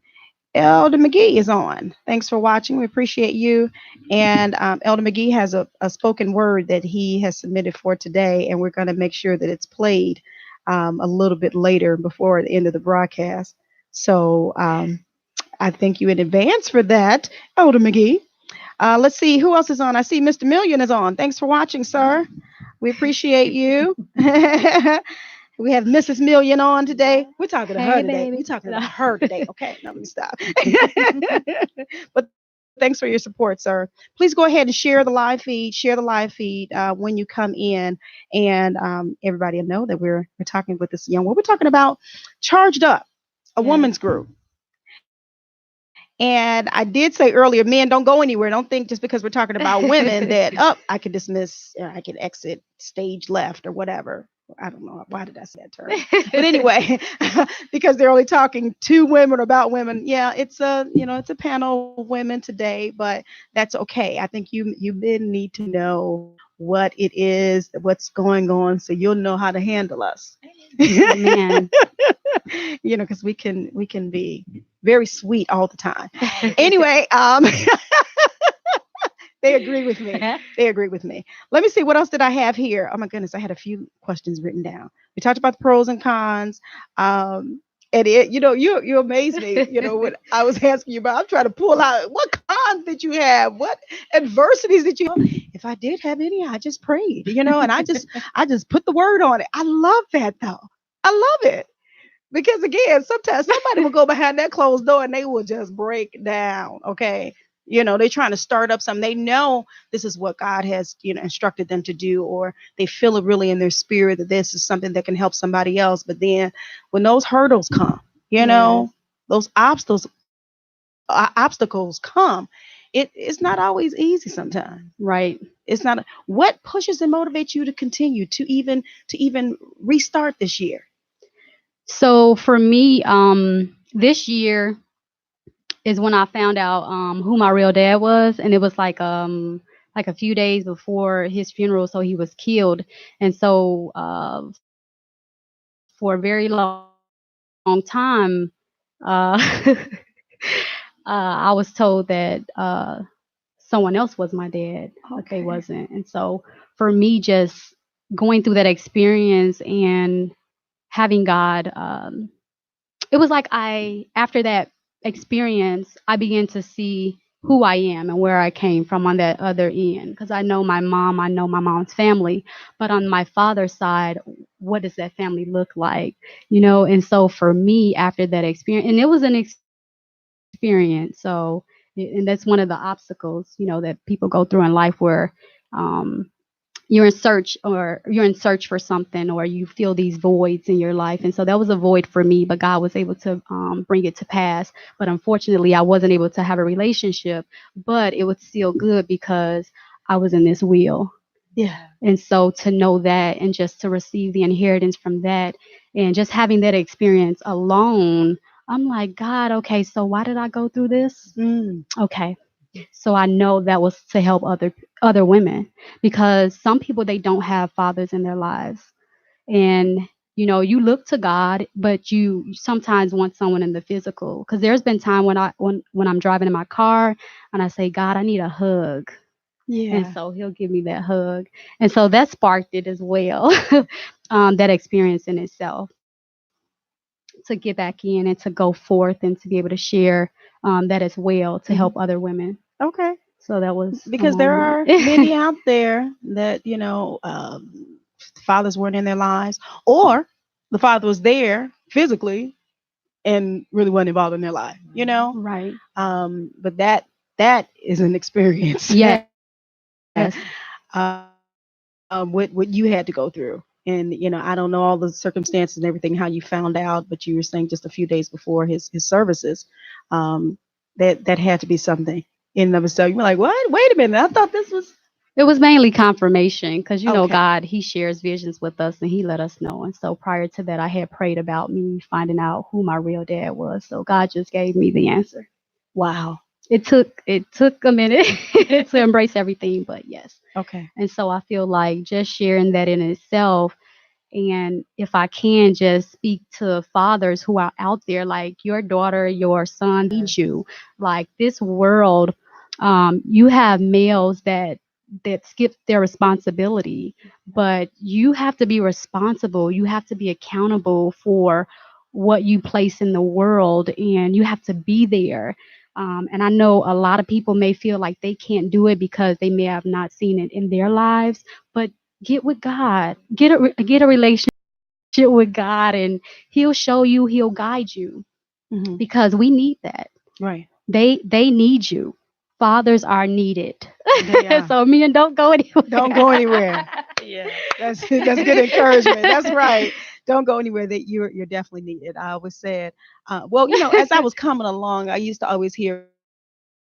Elder McGee is on. Thanks for watching. We appreciate you. And Elder McGee has a spoken word that he has submitted for today, and we're going to make sure that it's played a little bit later before the end of the broadcast. So I thank you in advance for that, Elder McGee. Let's see who else is on. I see Mr. Million is on. Thanks for watching, sir. We appreciate you. We have Mrs. Million on today. We're talking to her Hey, today. baby. We're talking about her today. Okay, now let me stop. But thanks for your support, sir. Please go ahead and share the live feed. Share the live feed when you come in, and everybody will know that we're talking with this young woman. We're talking about Charged Up, a woman's group. And I did say earlier, men, don't go anywhere. Don't think just because we're talking about women that, I can dismiss, I can exit stage left or whatever. I don't know. Why did I say that term? But anyway, because they're only talking to women about women. Yeah, it's a panel of women today, but that's okay. I think you men need to know what it is, what's going on, so you'll know how to handle us. Amen. Because we can be very sweet all the time. Anyway, they agree with me. They agree with me. Let me see, what else did I have here? Oh my goodness, I had a few questions written down. We talked about the pros and cons. And you amaze me. What I was asking you about, I'm trying to pull out what cons did you have? What adversities did you? If I did have any, I just prayed, and I just put the word on it. I love that though. I love it. Because again, sometimes somebody will go behind that closed door and they will just break down. Okay. They're trying to start up something. They know this is what God has, instructed them to do, or they feel it really in their spirit that this is something that can help somebody else. But then when those hurdles come, those obstacles come, it's not always easy sometimes. Right. It's not. What pushes and motivates you to continue to even restart this year? So for me, this year is when I found out who my real dad was, and it was like a few days before his funeral, so he was killed, and so for a very long time, uh, I was told that someone else was my dad, but they wasn't, and so for me, just going through that experience and having God, it was like after that experience, I began to see who I am and where I came from on that other end. Because I know my mom's family, but on my father's side, what does that family look like? And so for me, after that experience, and it was an experience, so and that's one of the obstacles, that people go through in life where um, you're in search for something, or you feel these voids in your life. And so that was a void for me, but God was able to bring it to pass. But unfortunately, I wasn't able to have a relationship, but it was still good because I was in this will. Yeah. And so to know that, and just to receive the inheritance from that, and just having that experience alone, I'm like, God, okay, so why did I go through this? Okay. So I know that was to help other women, because some people, they don't have fathers in their lives, and you look to God, but you sometimes want someone in the physical. Because there's been time when I'm driving in my car and I say, God, I need a hug. Yeah. And so he'll give me that hug, and so that sparked it as well. That experience in itself, to get back in and to go forth and to be able to share that as well, to help other women. Okay. So that was Because there are many out there that, fathers weren't in their lives, or the father was there physically and really wasn't involved in their life, right. But that is an experience. Yes. What you had to go through. And, I don't know all the circumstances and everything, how you found out, but you were saying just a few days before his services, that had to be something in and of itself. You're like, what? Wait a minute. I thought this was. It was mainly confirmation, because, Okay. God, he shares visions with us and he let us know. And so prior to that, I had prayed about me finding out who my real dad was. So God just gave me the answer. Wow. It took a minute to embrace everything, but yes. Okay. And so I feel like just sharing that in itself And if I can just speak to fathers who are out there, like your daughter, your son needs you. Like this world, you have males that skip their responsibility, but you have to be responsible. You have to be accountable for what you place in the world, and you have to be there. And I know a lot of people may feel like they can't do it because they may have not seen it in their lives, but get with God, get a relationship with God, and He'll show you, He'll guide you, Hmm. because we need that. Right. They need you. Fathers are needed. They are. So men, don't go anywhere. Don't go anywhere. Yeah. That's good encouragement. That's right. Don't go anywhere. That you're definitely needed. I always said, well, as I was coming along, I used to always hear,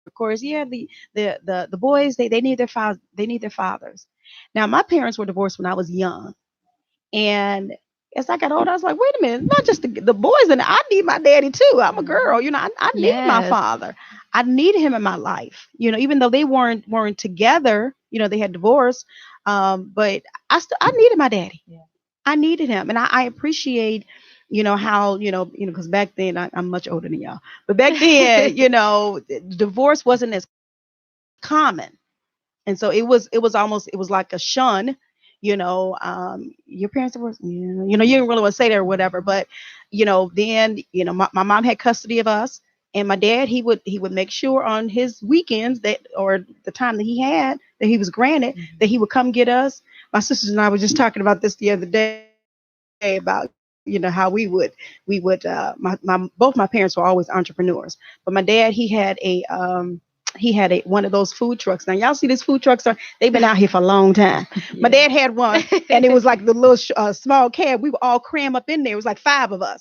of course, yeah, the boys they need their fathers. They need their fathers. Now, my parents were divorced when I was young, and as I got older, I was like, wait a minute, not just the boys, and I need my daddy too. I'm a girl, I need my Yes. father. I need him in my life. Even though they weren't together, they had divorced. But I needed my daddy. Yeah. I needed him, and I appreciate, how because back then I'm much older than y'all, but back then, divorce wasn't as common, and so it was like a shun. Your parents divorced, yeah, you didn't really want to say that or whatever, but then my mom had custody of us, and my dad he would make sure on his weekends that, or the time that he had that he was granted, that he would come get us. My sisters and I were just talking about this the other day about how my both my parents were always entrepreneurs, but my dad he had a one of those food trucks. Now y'all see these food trucks they've been out here for a long time. My Yeah. dad had one, and it was like the little small cab. We were all crammed up in there. It was like five of us.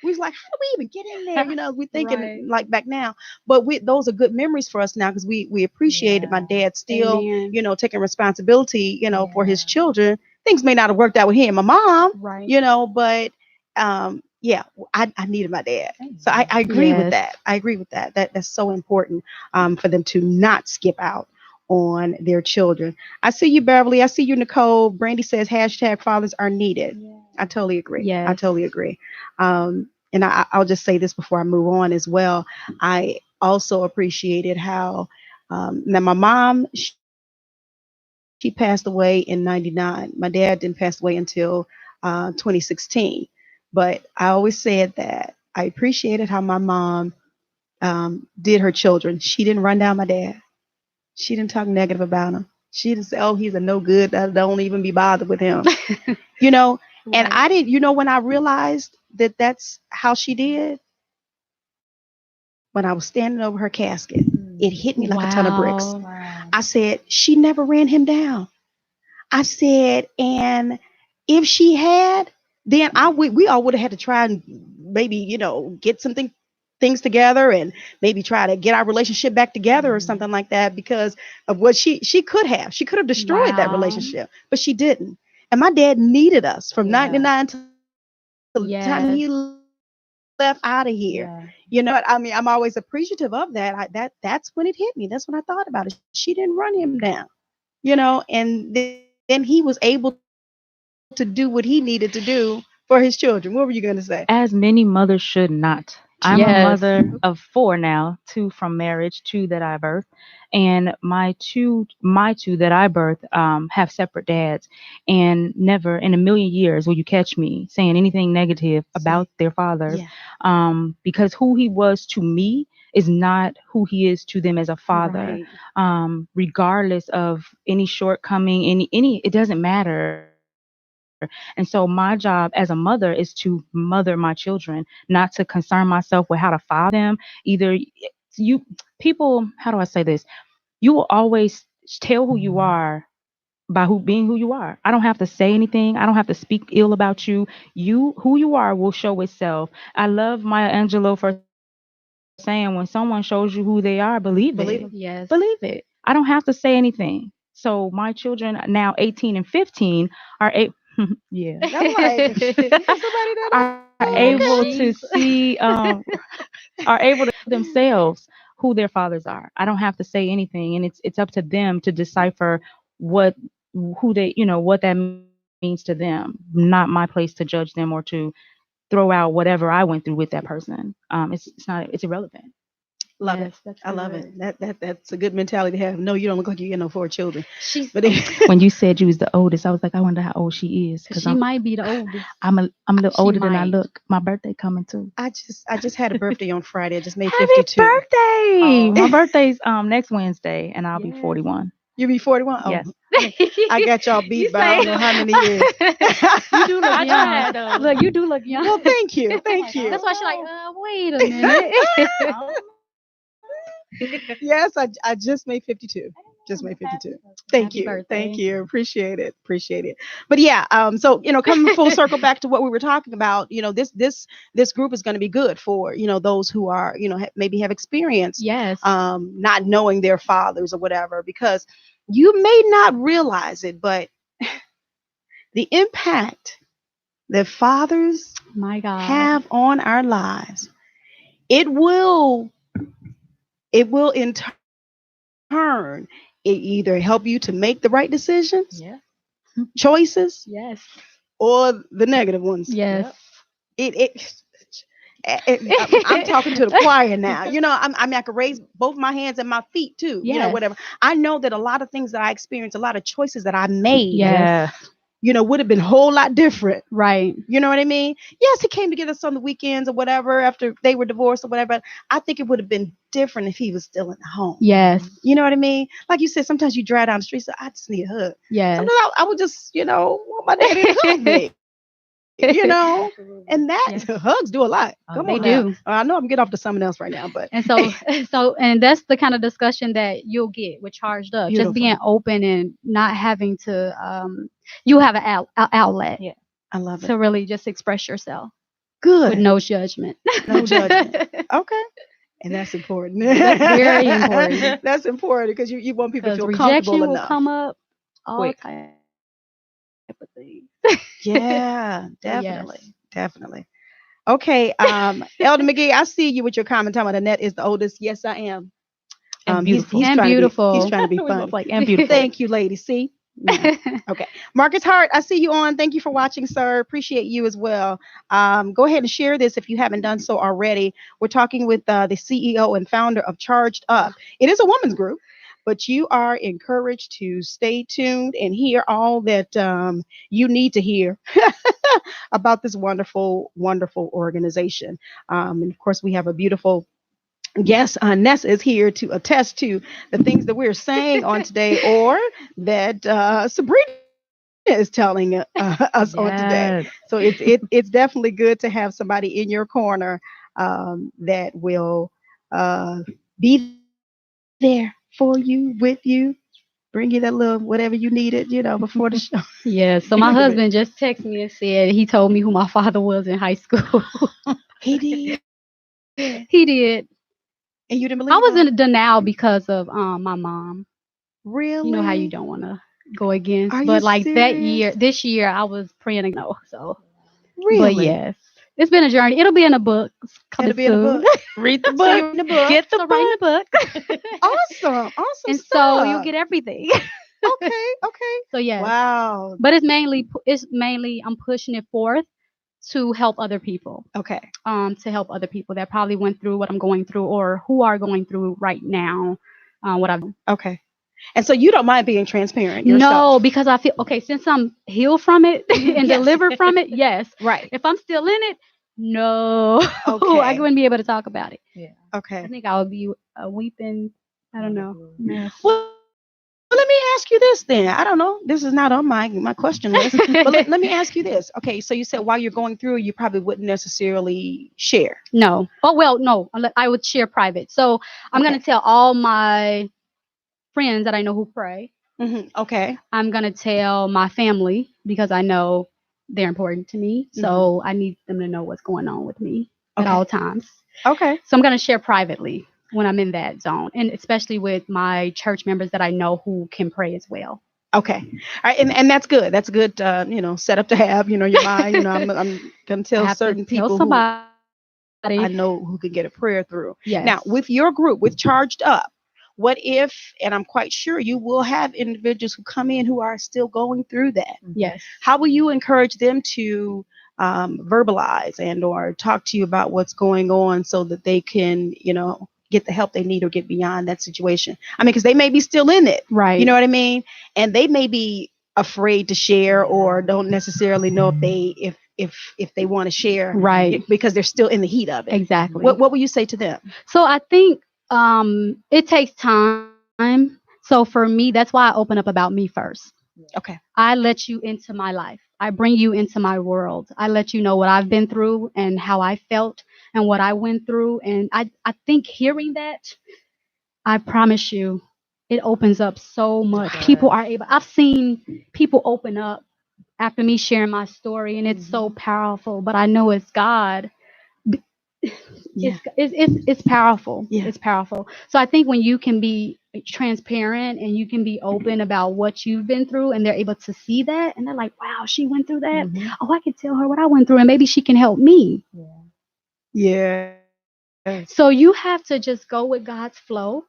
We was like, how do we even get in there? We thinking Right. like back now, but those are good memories for us now, because we appreciated my dad still, Amen. taking responsibility, for his Yeah. children. Things may not have worked out with him and my mom, Right. but yeah, I needed my dad. So I agree with Yes. that. I agree with that. That's so important, for them to not skip out on their children. I see you, Beverly. I see you, Nicole. Brandy says hashtag fathers are needed. I totally agree. I Yes. totally agree. And I'll just say this before I move on as well. I also appreciated how, now my mom, she passed away in 99. My dad didn't pass away until 2016. But I always said that I appreciated how my mom, did her children. She didn't run down my dad. She didn't talk negative about him. She didn't say, "Oh, he's a no good. Don't even be bothered with him." You know, and Right. I didn't. When I realized that that's how she did, when I was standing over her casket, it hit me like a ton of bricks. Wow. I said, "She never ran him down." I said, and if she had, then we all would have had to try and maybe, get something things together, and maybe try to get our relationship back together or something like that, because of what she could have destroyed that Wow. relationship, but she didn't. And my dad needed us from Yeah. 99 to the time Yes. he left out of here. Yeah. But I mean, I'm always appreciative of that. That's when it hit me. That's when I thought about it. She didn't run him down, and then he was able to do what he needed to do for his children. What were you going to say? As many mothers should not. I'm a Yes. mother of four now, two from marriage, two that I birthed, and my two that I birthed have separate dads, and never in a million years will you catch me saying anything negative about their fathers, Yeah. because who he was to me is not who he is to them as a father. Right. Regardless of any shortcoming, any it doesn't matter. And so my job as a mother is to mother my children, not to concern myself with how to father them. Either you people, how do I say this? You will always tell who you are by being who you are. I don't have to say anything. I don't have to speak ill about you. Who you are will show itself. I love Maya Angelou for saying, when someone shows you who they are, believe it. Believe him. Believe Yes. it. I don't have to say anything. So my children, now 18 and 15, are yeah, I'm like, is somebody that are old? able Okay. to Jeez. see are able to tell themselves who their fathers are. I don't have to say anything, and it's up to them to decipher what who they what that means to them. means to them. Not my place to judge them or to throw out whatever I went through with that person. It's not. It's irrelevant. Love it. Yes, that's I love good. it. That's a good mentality to have. No, you don't look like you get no 4 children. She's But When you said you was the oldest, I was like, I wonder how old she is because she might be the oldest. I'm a little She older than I might. look. My birthday coming too. I just had a birthday on Friday. I just made Happy 52. birthday! Oh. My birthday's next Wednesday, and I'll be Yes. 41. You be 41? Oh, Yes. I got y'all You beat by I don't know how many years. You do look I young. tried, though. Look, you do look young. Well, thank you. Thank you. That's why she's like, wait a minute. Yes, I just made 52. Just made 52. Thank Happy you. birthday. Thank you. Appreciate it. Appreciate it. But yeah, so coming full circle back to what we were talking about, this group is going to be good for, those who are, maybe have experienced Yes. not knowing their fathers or whatever, because you may not realize it, but the impact that fathers My God. have on our lives, it will in turn it either help you to make the right decisions, Yeah. choices, Yes. or the negative ones. Yes. I'm talking to the choir now. I can raise both my hands and my feet too. Yes. Whatever. I know that a lot of things that I experienced, a lot of choices that I made, Yes. would have been a whole lot different. Right. You know what I mean? Yes, he came to get us on the weekends or whatever after they were divorced or whatever. I think it would have been different if he was still in the home. Yes. You know what I mean? Like you said, sometimes you drive down the street, so I just need a hug. Yes. Sometimes I would just, want my daddy to hug me. And that hugs do a lot. Come They on now. do. I know I'm getting off to something else right now, but And and that's the kind of discussion that you'll get with Charged Up. Beautiful. Just being open and not having to, you have an outlet Yeah. I love to it. really just express yourself Good. with no judgment. No judgment. Okay. And that's important. That's very important. That's important because you want people to Because feel rejection comfortable will enough. come up all Quick. type of things. Yeah, Yes. definitely. Okay, Elder McGee, I see you with your comment talking about Annette is the oldest. Yes, I am. And He's beautiful. And trying beautiful. he's trying to be We funny. both like and beautiful. Thank you, lady. See? Yeah. Okay. Marcus Hart, I see you on. Thank you for watching, sir. Appreciate you as well. Go ahead and share this if you haven't done so already. We're talking with the CEO and founder of Charged Up. It is a women's group, but you are encouraged to stay tuned and hear all that you need to hear about this wonderful, wonderful organization. And of course, we have a beautiful guest. Nessa is here to attest to the things that we're saying on today, or that Sabrina is telling us on today. Yes. So it's definitely good to have somebody in your corner that will be there for you, with you, bring you that little whatever you needed, before the show. Yeah. So my husband just texted me and said he told me who my father was in high school. He did. He did. And you didn't believe I was him? in denial because of my mom. Really? You know how you don't want to go against. Are you But like that serious? this year, I was praying to no. So, Really? but yes, it's been a journey. It'll be in a book. Coming It'll be in a soon. book. Read the So book. you're in the book. Get the So write book. in the book. Awesome And so stuff. you'll get everything. Okay. So yes, Wow. but it's mainly I'm pushing it forth to help other people. Okay. To help other people that probably went through what I'm going through or who are going through right now. What I've Okay. And so you don't mind being transparent No, yourself? because I feel okay since I'm healed from it and Yes. delivered from it. Yes. Right. If I'm still in it, no, Okay. I wouldn't be able to talk about it. I Okay. think I would be weeping. I don't know. Mess. Well, let me ask you this then. I don't know. This is not on my question list, but let me ask you this. Okay, so you said while you're going through, you probably wouldn't necessarily share. No. Oh well, no. I would share private. So I'm Okay. gonna tell all my friends that I know who pray. Okay. I'm gonna tell my family because I know they're important to me. So I need them to know what's going on with me at Okay. all times. Okay. So I'm gonna share privately when I'm in that zone, and especially with my church members that I know who can pray as well. Okay. All right. And that's good. That's a good, setup to have, your mind. I'm going to tell I have certain to tell people who somebody. I know who can get a prayer through. Yes. Now, with your group, with Charged Up, What if, and I'm quite sure you will have individuals who come in who are still going through that. Yes. How will you encourage them to verbalize and or talk to you about what's going on so that they can, get the help they need or get beyond that situation? I mean, because they may be still in it. Right. You know what I mean? And they may be afraid to share or don't necessarily know if they want to share, Right. because they're still in the heat of it. Exactly. What will you say to them? So I think it takes time. So for me, that's why I open up about me first. Okay. I let you into my life. I bring you into my world. I let you know what I've been through and how I felt and what I went through. And I think hearing that, I promise you, it opens up so much. People are able, I've seen people open up after me sharing my story, and it's so powerful. But I know it's God. Yeah. It's powerful. Yeah. It's powerful. So I think when you can be transparent and you can be open about what you've been through, and they're able to see that, and they're like, wow, she went through that. Oh, I can tell her what I went through, and maybe she can help me. Yeah. So you have to just go with God's flow,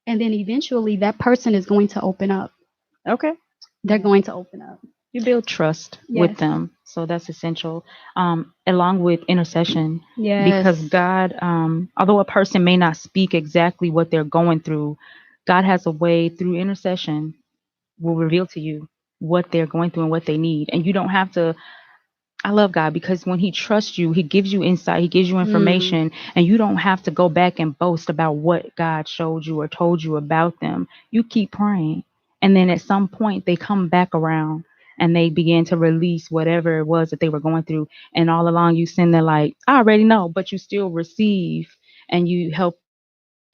and then eventually that person is going to open up. Okay. They're going to open up. You build trust with Yes. them, so that's essential. Along with intercession, Yes. because God, although a person may not speak exactly what they're going through, God has a way through intercession will reveal to you what they're going through and what they need, and you don't have to. I love God because when He trusts you, He gives you insight, He gives you information, and you don't have to go back and boast about what God showed you or told you about them. You keep praying, and then at some point they come back around and they begin to release whatever it was that they were going through. And all along you send there like, I already know, but you still receive and you help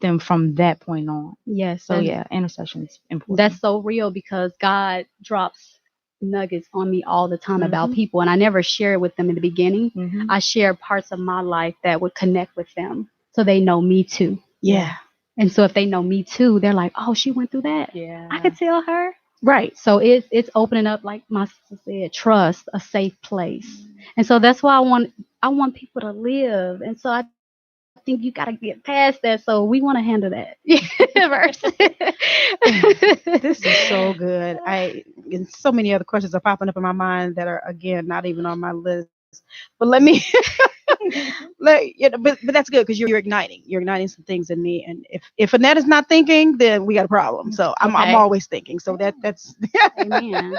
them from that point on. Yes. So yeah, intercession is important. That's so real because God drops nuggets on me all the time about people, and I never share it with them in the beginning. I share parts of my life that would connect with them so they know me too. Yeah. And so if they know me too, they're like, oh, she went through that. Yeah. I could tell her. Right. So it's opening up, like my sister said, trust, a safe place. And so that's why I want people to live. And so I think you got to get past that. So we want to handle that first. This is so good. And so many other questions are popping up in my mind that are, again, not even on my list. But let me but that's good because you're igniting some things in me. And if Annette is not thinking, then we got a problem. So I'm Okay. always thinking. So that's Amen.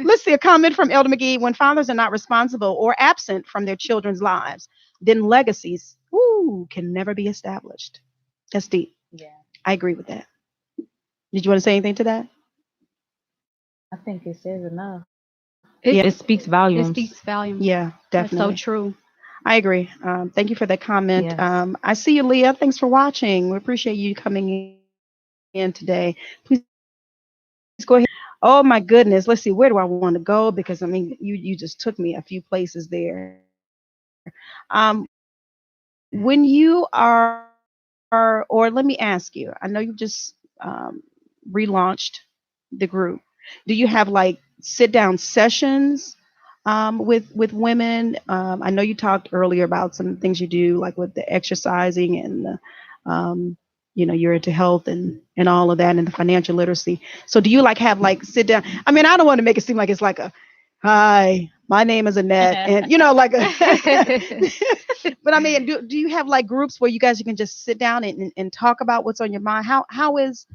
Let's see a comment from Elder McGee. When fathers are not responsible or absent from their children's lives, then legacies can never be established. That's deep. Yeah. I agree with that. Did you want to say anything to that? I think it says enough. Yeah. It speaks volumes. It speaks volumes. Yeah, That's definitely. so true. I agree. Thank you for that comment. Yes. I see you, Leah. Thanks for watching. We appreciate you coming in today. Please go ahead. Oh my goodness. Let's see. Where do I want to go? Because I mean, you just took me a few places there. When you are, or let me ask you. I know you just relaunched the group. Do you have like sit down sessions with women? I know you talked earlier about some things you do, like with the exercising and the, you're into health and all of that and the financial literacy. So do you like have like sit down? I mean, I don't want to make it seem like it's like a, hi, my name is Annette, and like a. But I mean, do you have like groups where you guys can just sit down and talk about what's on your mind? How is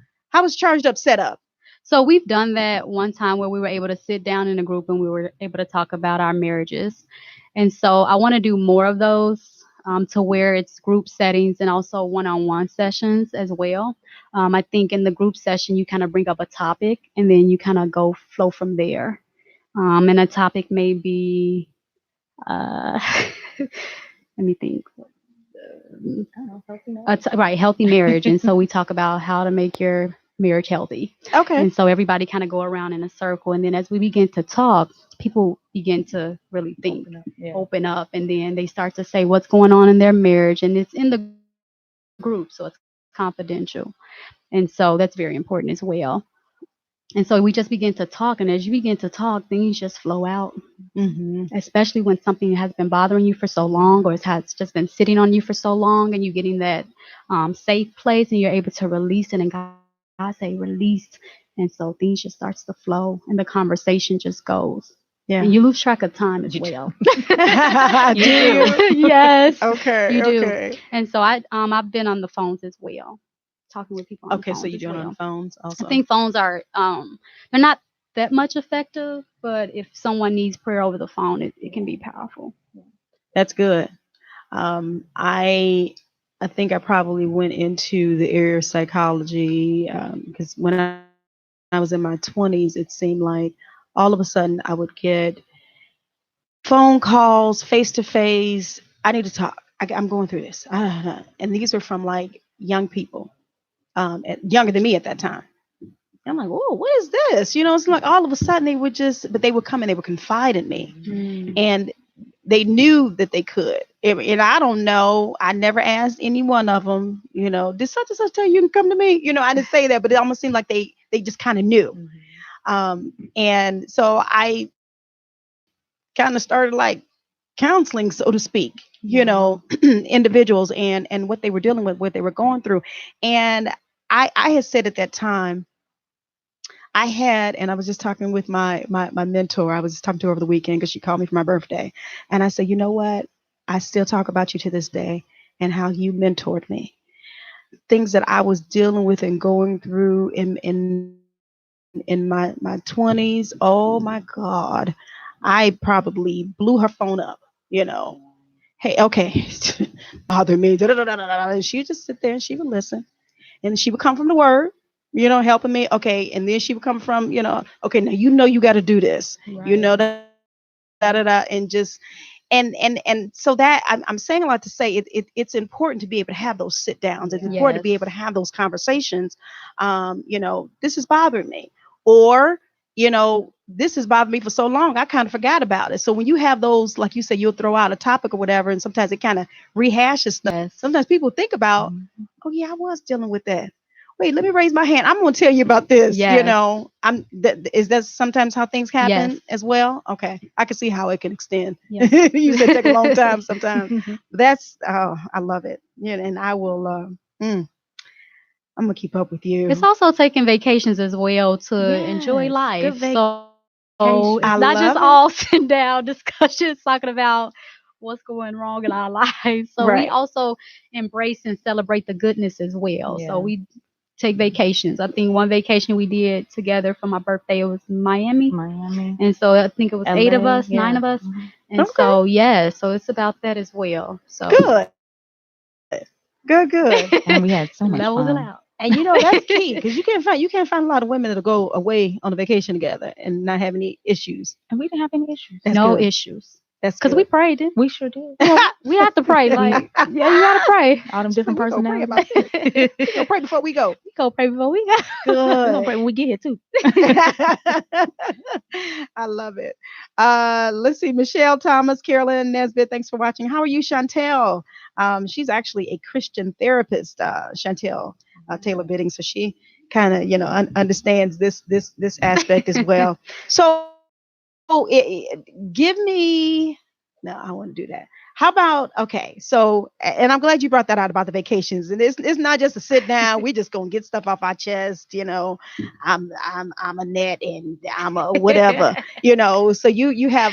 Charged Up set up? So we've done that one time where we were able to sit down in a group and we were able to talk about our marriages. And so I want to do more of those to where it's group settings and also one-on-one sessions as well. I think in the group session, you kind of bring up a topic and then you kind of go flow from there. And a topic may be, let me think. Healthy marriage. And so we talk about how to make your marriage healthy. Okay. And so everybody kind of go around in a circle. And then as we begin to talk, people begin to really think, open up, and then they start to say what's going on in their marriage. And it's in the group, so it's confidential. And so that's very important as well. And so we just begin to talk. And as you begin to talk, things just flow out. Especially when something has been bothering you for so long, or it has just been sitting on you for so long, and you're getting that safe place and you're able to release it, and God I say release. And so things just starts to flow and the conversation just goes. Yeah. And you lose track of time as You do. well. Do you? Yes, Okay. you do. Okay. And so I've been on the phones as well, talking with people on the Okay. So phones you're as doing it on well. the phones I also. think phones are they're not that much effective, but if someone needs prayer over the phone, it can be powerful. That's good. I think I probably went into the area of psychology because when I was in my 20s, it seemed like all of a sudden I would get phone calls face to face. I need to talk. I'm going through this. And these are from like young people, younger than me at that time. I'm like, whoa, what is this? It's like all of a sudden but they would come and they would confide in me. Mm. And they knew that they could. And I don't know. I never asked any one of them, did such and such tell you to come to me? I didn't say that, but it almost seemed like they just kind of knew. And so I kind of started like counseling, so to speak, individuals and what they were dealing with, what they were going through. And I had said at that time, and I was just talking with my mentor. I was just talking to her over the weekend because she called me for my birthday. And I said, you know what? I still talk about you to this day and how you mentored me. Things that I was dealing with and going through in my 20s. Oh my God. I probably blew her phone up, Hey, okay. Bother me. Da, da, da, da, da, da. And she would just sit there and she would listen. And she would come from the word, helping me. Okay. And then she would come from, okay, now you got to do this. Right. Da, and just and so that I'm saying a lot to say it's important to be able to have those sit downs. It's important to be Yes. able to have those conversations. This is bothering me, or this has bothered me for so long I kind of forgot about it. So when you have those, like you said, you'll throw out a topic or whatever, and sometimes it kind of rehashes stuff. Yes. Sometimes people think about, Mhm. oh yeah, I was dealing with that. Wait, let me raise my hand. I'm going to tell you about this. Yes. Is that sometimes how things happen Yes. as well? Okay, I can see how it can extend. Yes. You said take a long time sometimes. I love it. And I will. I'm gonna keep up with you. It's also taking vacations as well to enjoy Yes, life. good So vacation. I it's not just love it. all sitting down discussions talking about what's going wrong in our lives. So we Right. also embrace and celebrate the goodness as well. So Yeah. we take vacations. I think one vacation we did together for my birthday was Miami. Miami, And so I think it was 8 of LA, us, 9 yeah. of us. Mhm. And Okay. so, yeah, so it's about that as well. So Good. Good. And we had so much levels fun. allowed. And that's key because you can't find a lot of women that'll go away on a vacation together and not have any issues. And we didn't have any issues. That's No good. issues. That's Because good. we prayed. Didn't We sure did. we have to pray. Like, yeah, you got to pray. All them She's like, different we're gonna pray personalities. about this. We're gonna pray before we go. We go pray before we go. We're gonna Good. pray when we get here too. I love it. Let's see. Michelle Thomas, Carolyn Nesbitt, thanks for watching. How are you, Chantel? She's actually a Christian therapist, Chantel Taylor Bidding. So she kind of, understands this aspect as well. So give me, no, I want to do that. How about, okay, so, and I'm glad you brought that out about the vacations. And it's not just a sit down. We just gonna get stuff off our chest, I'm a net and I'm a whatever, So you have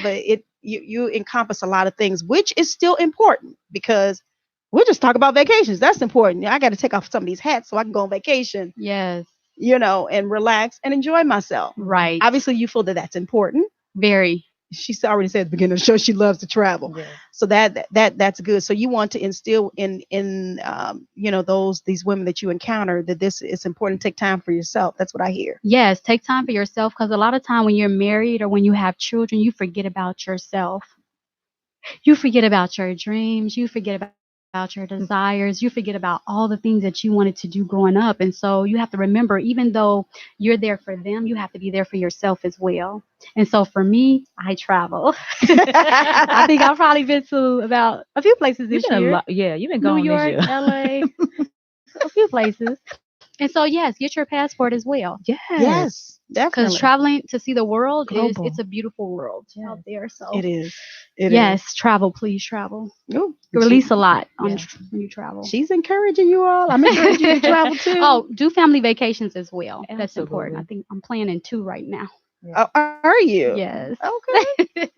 you encompass a lot of things, which is still important because we'll just talk about vacations. That's important. I got to take off some of these hats so I can go on vacation, Yes. and relax and enjoy myself. Right. Obviously, you feel that that's important. Very. She's already said at the beginning of the show she loves to travel. Yeah. So that's good. So you want to instill in these women that you encounter that this is important to take time for yourself. That's what I hear. Yes. Take time for yourself because a lot of time when you're married or when you have children, you forget about yourself. You forget about your dreams. You forget about your desires. You forget about all the things that you wanted to do growing up. And so you have to remember, even though you're there for them, you have to be there for yourself as well. And so for me, I travel. I think I've probably been to about a few places You've this been year. Yeah, you've been New gone York, this year. LA, a few places. And so, yes, get your passport as well. Yes, Because definitely. traveling to see the world Global. it's a beautiful world out there. So It is. It is. yes, travel, please travel. Ooh, Release a lot on Yeah. when you travel. she's encouraging you all. I'm encouraging you to travel too. Oh, do family vacations as well. That's important. I Absolutely. think I'm planning 2 right now. Oh, are you? Yes. Okay.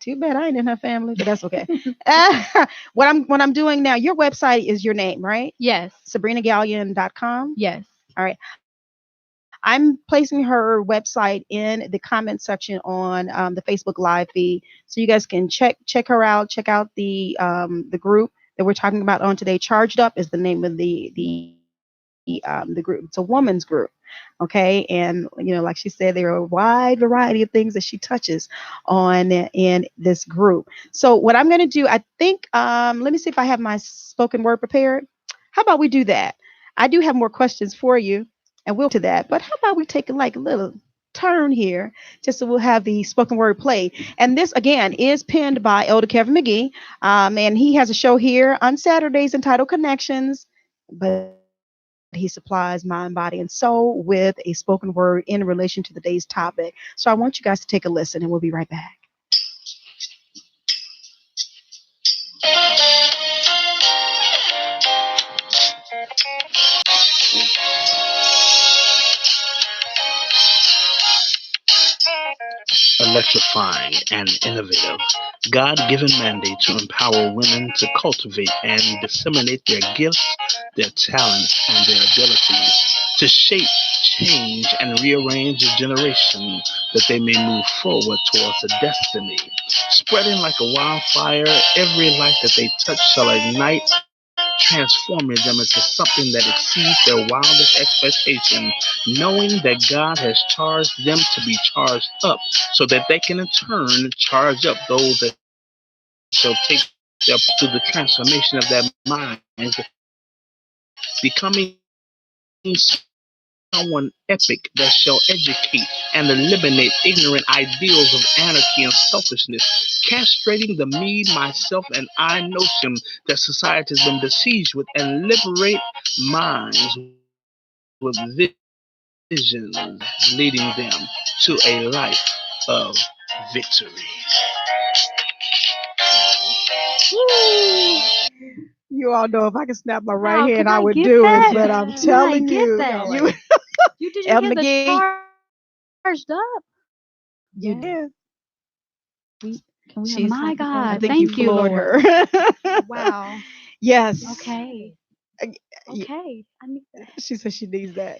Too bad I ain't in her family, but that's okay. What I'm doing now, your website is your name, right? Yes. SabrinaGallion.com. Yes. All right. I'm placing her website in the comment section on the Facebook Live feed, so you guys can check her out. Check out the group that we're talking about on today. Charged Up is the name of the group. It's a woman's group, okay? And like she said, there are a wide variety of things that she touches on in this group. So what I'm going to do, I think, let me see if I have my spoken word prepared. How about we do that? I do have more questions for you, and we'll to that. But how about we take like a little turn here, just so we'll have the spoken word played. And this again is penned by Elder Kevin McGee, and he has a show here on Saturdays entitled Connections. But he supplies mind, body, and soul with a spoken word in relation to today's topic. So I want you guys to take a listen, and we'll be right back. Electrifying and innovative. God given mandate to empower women to cultivate and disseminate their gifts, their talents, and their abilities to shape, change, and rearrange a generation that they may move forward towards a destiny. Spreading like a wildfire, every life that they touch shall ignite, transforming them into something that exceeds their wildest expectation, knowing that God has charged them to be charged up so that they can in turn charge up those that shall take them through the transformation of their minds, becoming someone epic that shall educate and eliminate ignorant ideals of anarchy and selfishness, castrating the me, myself, and I notion that society has been besieged with, and liberate minds with visions leading them to a life of victory. You all know if I could snap my right Wow, hand, can I I would get do it. that? But I'm Can I telling get you, that? you, Did you El hear the McGee, charged up? you did. Can we have a She's. My copy of I God, it? think you thank you, floored Lord. her. Wow. Yes. Okay. Y- Okay. I need that. She said she needs that.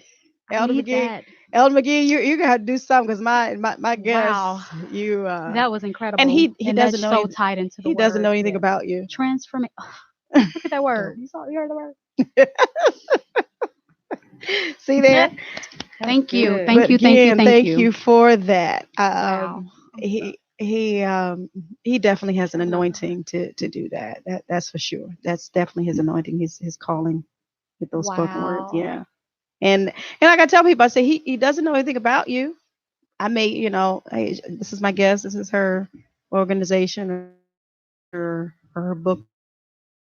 I Elder need McGee, that. Elder McGee, you gotta do something because my guess Wow. you That was and incredible. he And doesn't that's know so tied into the he doesn't know word. anything about you. Transformation. Look at that word. You heard the word? See there? Thank you. Good. Thank But you. Thank you. again, Thank thank you. you for that. Wow. He definitely has an I love that. anointing to do that. That's for sure. That's definitely his anointing, his calling with those spoken words. Wow. Yeah. And like I tell people, I say he doesn't know anything about you. I may, hey, this is my guest, this is her organization or her book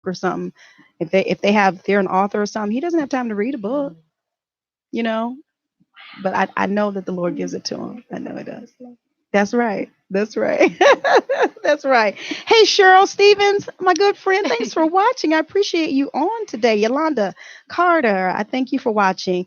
or something. If they're an author or something, he doesn't have time to read a book, you know. But I know that the Lord gives it to him. I know he does. That's right. That's right. That's right. Hey, Cheryl Stevens, my good friend, thanks for watching. I appreciate you on today. Yolanda Carter, I thank you for watching.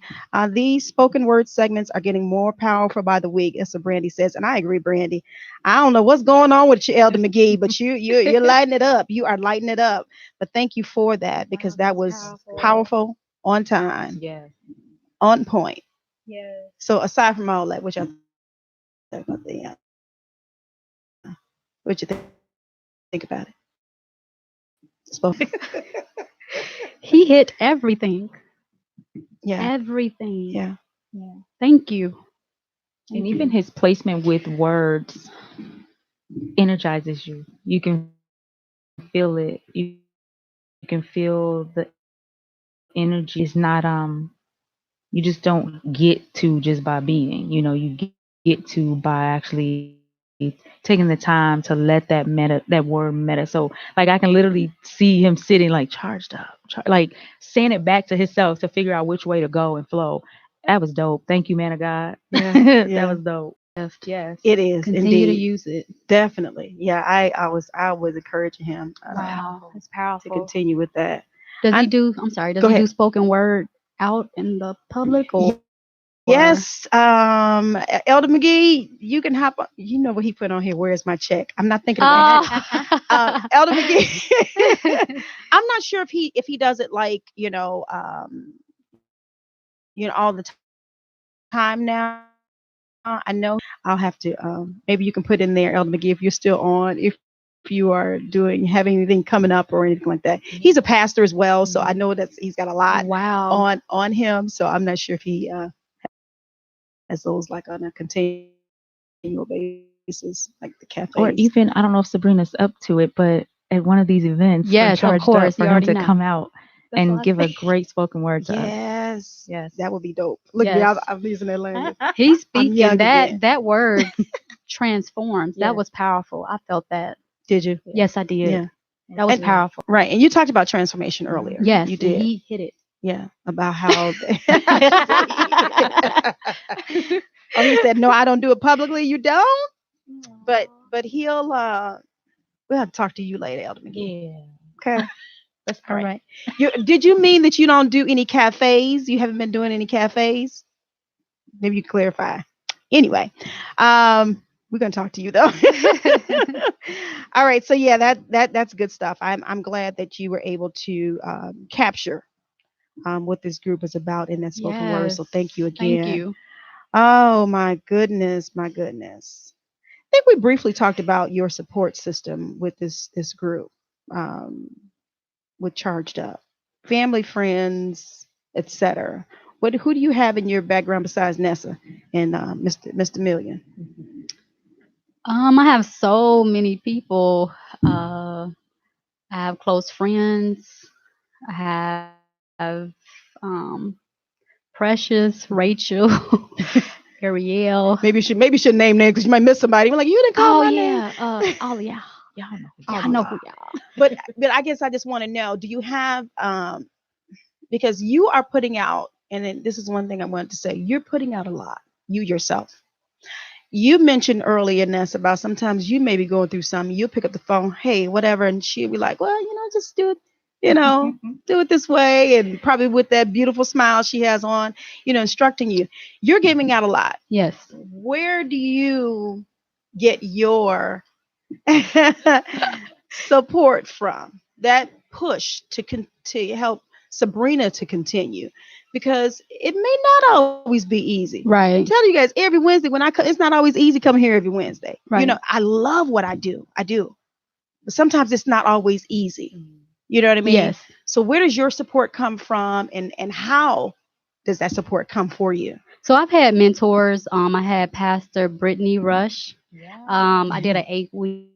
These spoken word segments are getting more powerful by the week, as Brandy says, and I agree, Brandy. I don't know what's going on with you, Elder McGee, but you're lighting it up. You are lighting it up. But thank you for that because that was powerful, on time, Yeah. on point. Yes. So aside from all that, what you think about what you think about it? Spoken. He hit everything. Yeah. Everything. Yeah. Thank you. And even his placement with words energizes you. You can feel it. You can feel the energy. It's not you just don't get to just by being. You get to by actually taking the time to let that word meta. So like I can literally see him sitting like charged up, like saying it back to himself to figure out which way to go and flow. That was dope. Thank you, man of God. Yeah, That yeah. was dope. Yes. It is Continue to indeed. use it. Definitely. Yeah, I was encouraging him Wow, it's to powerful. continue with that. Does I- he do? I'm sorry. Does Go he do ahead. spoken word out in the public or? Yes, Elder McGee, you can hop on. You know what he put on here. Where's my check? I'm not thinking about it. Elder McGee. I'm not sure if he does it like all the time now. I know I'll have to. Maybe you can put in there, Elder McGee, if you're still on. If you are having anything coming up or anything like that. He's a pastor as well, so I know that he's got a lot Wow. on him. So I'm not sure if he has those like on a continual basis, like the cafes. Or even I don't know if Sabrina's up to it, but at one of these events, for Yes, of Charged course. Up, for You him already to know. come out That's and what I give a think. great spoken word to us. Yes, Yes. that would be dope. Look, Yes. yeah, I'm using that language. He's I'm speaking. young again. That word transforms. Yes. That was powerful. I felt that. Did you? Yes, I did. Yeah. That was And- powerful. Right, and you talked about transformation earlier. Yes, you and did. he hit it. Yeah, about how. Oh, he said, "No, I don't do it publicly. You don't." But he'll. We'll have to talk to you later, Elder McGee. Yeah. Okay. That's All right. Did you mean that you don't do any cafes? You haven't been doing any cafes? Maybe you clarify. Anyway, we're gonna talk to you though. All right. So yeah, that's good stuff. I'm glad that you were able to capture what this group is about in that spoken word. So Yes. thank you again. Thank you. Oh my goodness, my goodness. I think we briefly talked about your support system with this group, with Charged Up, family, friends, etc. Who do you have in your background besides Nessa and Mr. Million? I have so many people. I have close friends. I have Precious, Rachel, Ariel. Maybe you should name names because you might miss somebody. You're like, you didn't call Oh my name. yeah. Oh yeah. Y'all know. I know who y'all. But I guess I just want to know, do you have because you are putting out, and then this is one thing I wanted to say, you're putting out a lot, you yourself. You mentioned earlier, Ness, about sometimes you may be going through something, you'll pick up the phone, hey, whatever, and she'll be like, well, just do it, do it this way, and probably with that beautiful smile she has on, instructing you. You're giving out a lot. Yes. Where do you get your support from, that push to help Sabrina to continue? Because it may not always be easy. I'm Right. telling you guys, every Wednesday when I come, it's not always easy coming here every Wednesday. Right. I love what I do. But sometimes it's not always easy. You know what I mean? Yes. So where does your support come from, and how does that support come for you? So I've had mentors. I had Pastor Brittany Rush. I did an 8-week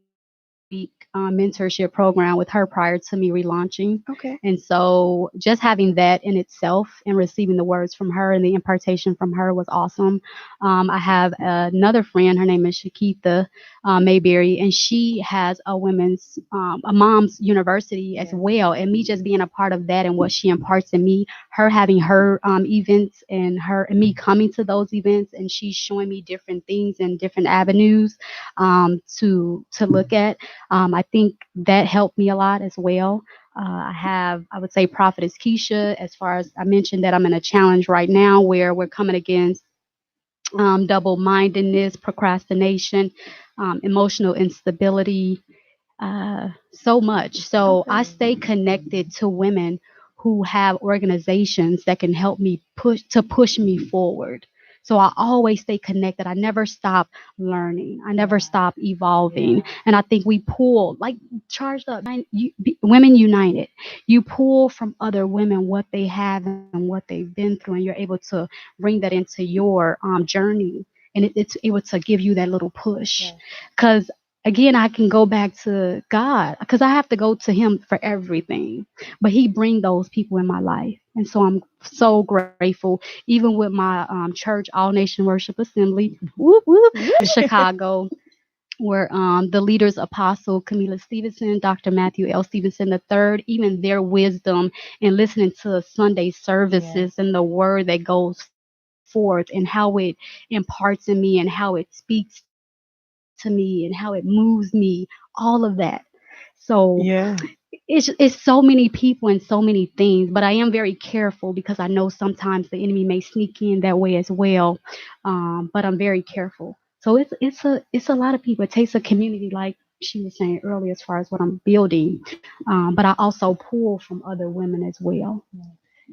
mentorship program with her prior to me relaunching. Okay. And so just having that in itself and receiving the words from her and the impartation from her was awesome. I have another friend, her name is Shakitha Mayberry, and she has a mom's university as well. And me just being a part of that and what she imparts in me, her having her events and me coming to those events, and she's showing me different things and different avenues to look at. I think that helped me a lot as well. I would say Prophetess Keisha, as far as I mentioned that I'm in a challenge right now where we're coming against double-mindedness, procrastination, emotional instability, so much. So I stay connected to women who have organizations that can help me push me forward. So I always stay connected. I never stop learning. I never stop evolving. And I think we pull, like Charged Up, Women United. You pull from other women what they have and what they've been through, and you're able to bring that into your journey. And it's able to give you that little push. Because again, I can go back to God because I have to go to Him for everything. But He bring those people in my life. And so I'm so grateful, even with my church, All Nation Worship Assembly, whoop, whoop, in Chicago. where the leaders, Apostle Camila Stevenson, Dr. Matthew L. Stevenson III, even their wisdom and listening to Sunday services and the word that goes forth and how it imparts in me and how it speaks to me and how it moves me, all of that. So Yeah. it's so many people and so many things, but I am very careful because I know sometimes the enemy may sneak in that way as well. But I'm very careful. So it's a lot of people. It takes a community, like she was saying earlier, as far as what I'm building. But I also pull from other women as well.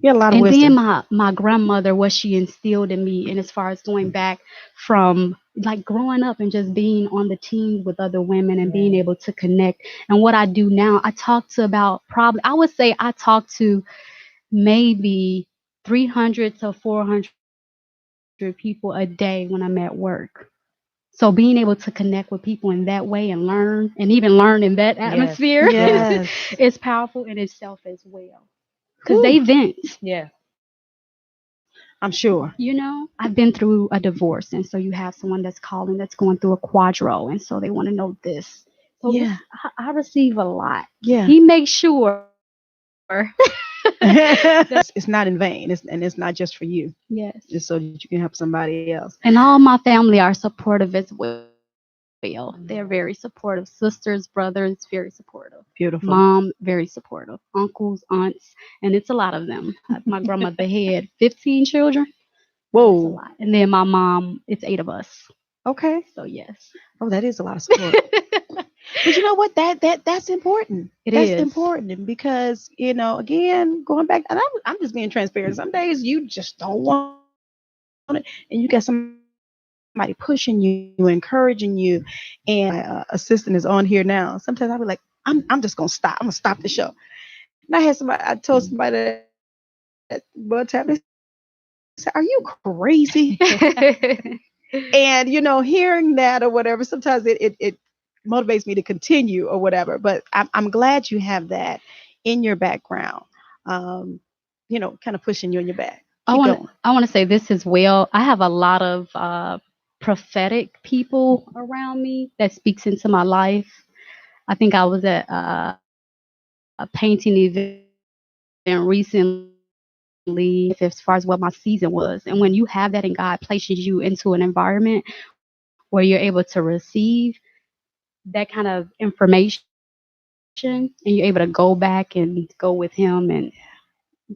Yeah, a lot of And then wisdom. my grandmother, what she instilled in me, and as far as going back from like growing up and just being on the teams with other women and being able to connect. And what I do now, I talk to about probably, I would say I talk to maybe 300 to 400 people a day when I'm at work. So being able to connect with people in that way and learn, and even learn in that atmosphere, Yes. is powerful in itself as well. Because Whew, they vent. Yeah. I'm sure. You know, I've been through a divorce, and so you have someone that's calling that's going through a quadro, and so they want to know this. So Yeah. I receive a lot. Yeah. He makes sure. It's not in vain. It's not just for you. Yes. It's so that you can help somebody else. And all my family are supportive as well. They're very supportive. Sisters, brothers, very supportive. Beautiful. Mom, very supportive. Uncles, aunts, and it's a lot of them. My grandmother had 15 children. It's a Whoa. lot. And then my mom, it's 8 of us. Okay. So yes. Oh, that is a lot of support. But you know what? That's important. That's is. important because again, going back, and I'm just being transparent. Some days you just don't want it, and you got somebody pushing you, encouraging you, and my assistant is on here now. Sometimes I'll be like, I'm just gonna stop. I'm gonna stop the show. And I told somebody that one time, they said, "Are you crazy?" And hearing that or whatever, sometimes it motivates me to continue or whatever. But I'm glad you have that in your background, kind of pushing you in your back. Keep going. I want to say this as well. I have a lot of prophetic people around me that speaks into my life. I think I was at a painting event recently as far as what my season was. And when you have that and God places you into an environment where you're able to receive that kind of information and you're able to go back and go with him and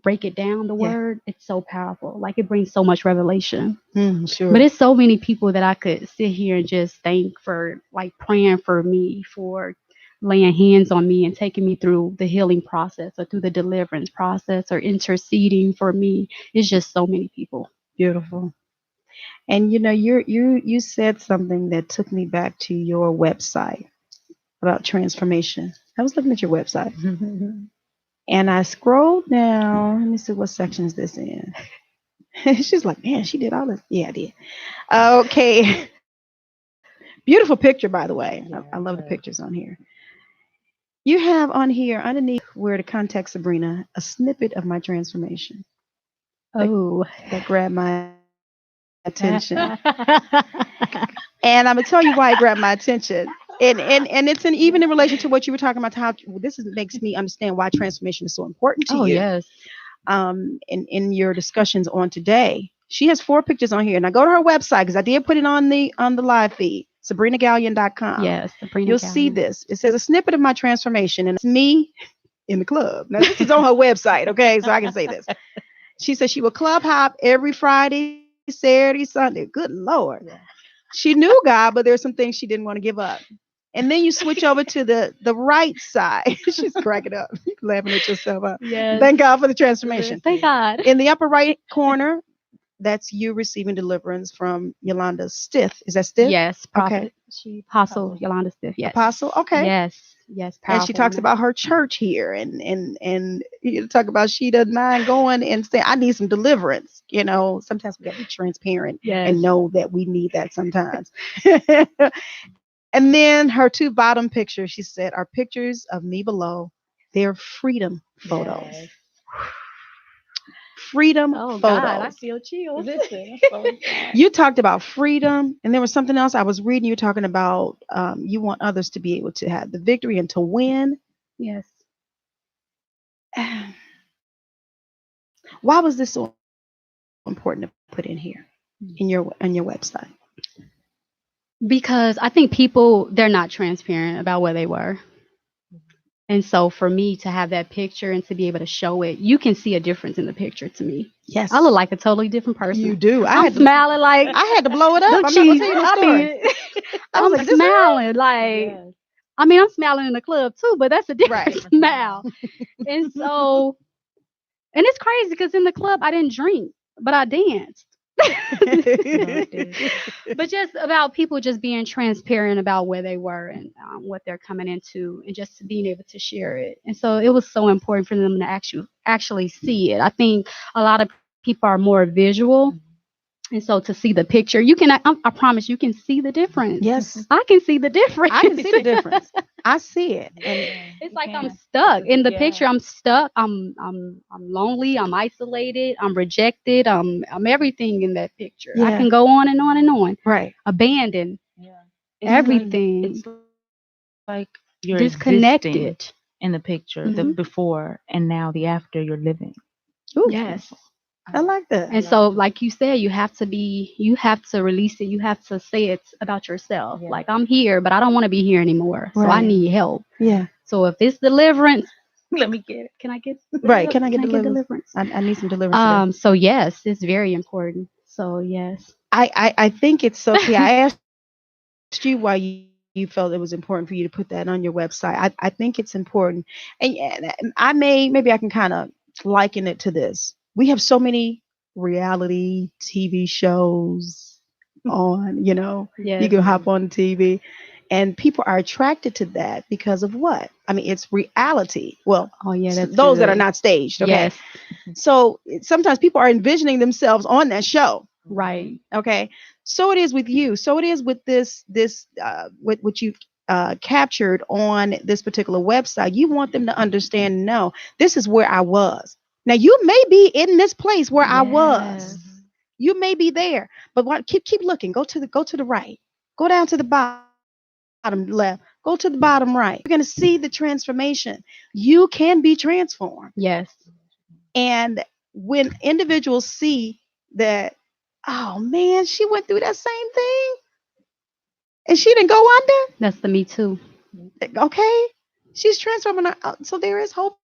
break it down, the Yeah. word, it's so powerful. Like it brings so much revelation. Sure. But it's so many people that I could sit here and just thank for like praying for me, for laying hands on me and taking me through the healing process or through the deliverance process or interceding for me. It's just so many people. Beautiful. And you said something that took me back to your website about transformation. I was looking at your website and I scrolled down. Let me see, what section is this in? She's like, man, she did all this. Yeah, I did. Okay. Beautiful picture, by the way. I love the pictures on here. You have on here underneath where to contact Sabrina a snippet of my transformation Oh. that grabbed my attention. And I'm gonna tell you why it grabbed my attention. And it's even in relation to what you were talking about, how makes me understand why transformation is so important to you. Yes. In your discussions on today. She has 4 pictures on here. And I go to her website because I did put it on the live feed, SabrinaGallion.com. Yes. Sabrina You'll Gallion. see this. It says a snippet of my transformation, and it's me in the club. Now this is on her website, okay? So I can say this. She says she will club hop every Friday, Saturday, Sunday. Good Lord. Yeah. She knew God, but there's some things she didn't want to give up. And then you switch over to the right side. She's cracking up, laughing at yourself. Yes. Thank God for the transformation. Thank God. In the upper right corner, that's you receiving deliverance from Yolanda Stith. Is that Stith? Yes. Prophet. Okay. She Apostle Yolanda Stith. Yes. Apostle. Okay. Yes. Yes. And she talks about her church here, and you talk about she doesn't mind going and saying, I need some deliverance. Sometimes we got to be transparent and know that we need that sometimes. And then her 2 bottom pictures, she said, are pictures of me below. They're freedom photos. Yes. freedom Oh photos. God, I feel chills. You talked about freedom, and there was something else I was reading. You talking about you want others to be able to have the victory and to win. Yes. Why was this so important to put in here in your website? Because I think people, they're not transparent about where they were. And so for me to have that picture and to be able to show it, you can see a difference in the picture to me. Yes, I look like a totally different person. you do. I'm smiling like I had to blow it up. them I'm not gonna cheese. tell you the I story. mean, I was I'm like, this is smiling like, I mean, I'm smiling in the club too, but that's a different Right. smile. And so, and it's crazy because in the club I didn't drink, but I danced. But just about people just being transparent about where they were and what they're coming into, and just being able to share it. And so it was so important for them to actually see it. I think a lot of people are more visual. And so to see the picture, you can, I promise you can see the difference. Yes, I can see the difference. I can see the difference. I see it, and It's like I'm stuck in the picture. I'm stuck. I'm lonely. I'm isolated. I'm rejected. I'm everything in that picture. I Yeah. can go on and on and on. right. Abandoned. It's Everything. It's like you're Disconnected. existing in the picture, the Mhm. before and now the after you're living. Ooh, Yes. I like that. And so, like you said, you have to release it. You have to say it about yourself. Yeah. Like, I'm here, but I don't want to be here anymore. So I Right. need help. Yeah, So if it's deliverance, Let me get it. can I get right. Can I get deliverance? deliverance? I need some deliverance. Today. So yes, it's very important. So yes. I think it's so key. I asked you why you felt it was important for you to put that on your website. I think it's important, and maybe I can kind of liken it to this. We have so many reality TV shows on. Yes. You can hop on TV, and people are attracted to that because of what? I mean, it's reality. Well, Oh yeah, that's those that are good. not staged. Okay, Yes. so sometimes people are envisioning themselves on that show. Right. Okay, so it is with you. So it is with this what you captured on this particular website. You want them to understand and know this is where I was. Now you may be in this place where I was. You may be there, but keep looking. Go to the right. Go down to the bottom left. Go to the bottom right. You're gonna see the transformation. You can be transformed. Yes. And when individuals see that, oh man, she went through that same thing and she didn't go under. That's the Me Too. Okay, she's transforming her. So there is hope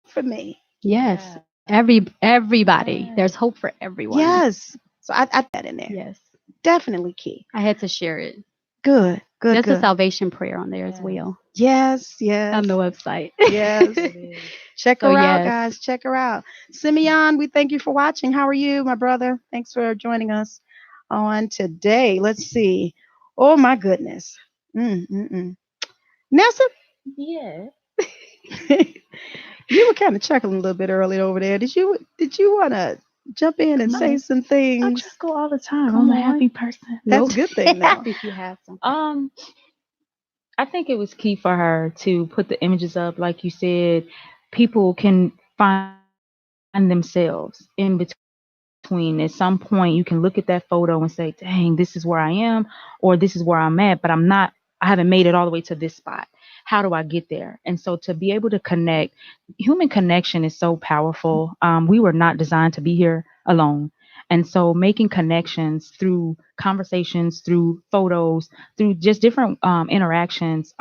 for me. Yes. Everybody. There's hope for everyone. Yes. So I put that in there. Yes. Definitely key. I had to share it. Good. There's a Good. salvation prayer on there as well Yes. on the website. Yes. Check her So, out, yes. guys. Check her out. Simeon, we thank you for watching. How are you, my brother? Thanks for joining us on today. Let's see. Oh my goodness. Nessa, Yeah. you were kind of chuckling a little bit earlier over there. Did you want to jump in and say some I things? chuckle all the time. Come I'm a on. happy person. That's a good thing now. If you have some. I think it was key for her to put the images up. Like you said, people can find themselves in between. At some point, you can look at that photo and say, dang, this is where I am, or this is where I'm at, but I haven't made it all the way to this spot. How do I get there? And so to be able to connect, human connection is so powerful. We were not designed to be here alone. And so making connections through conversations, through photos, through just different interactions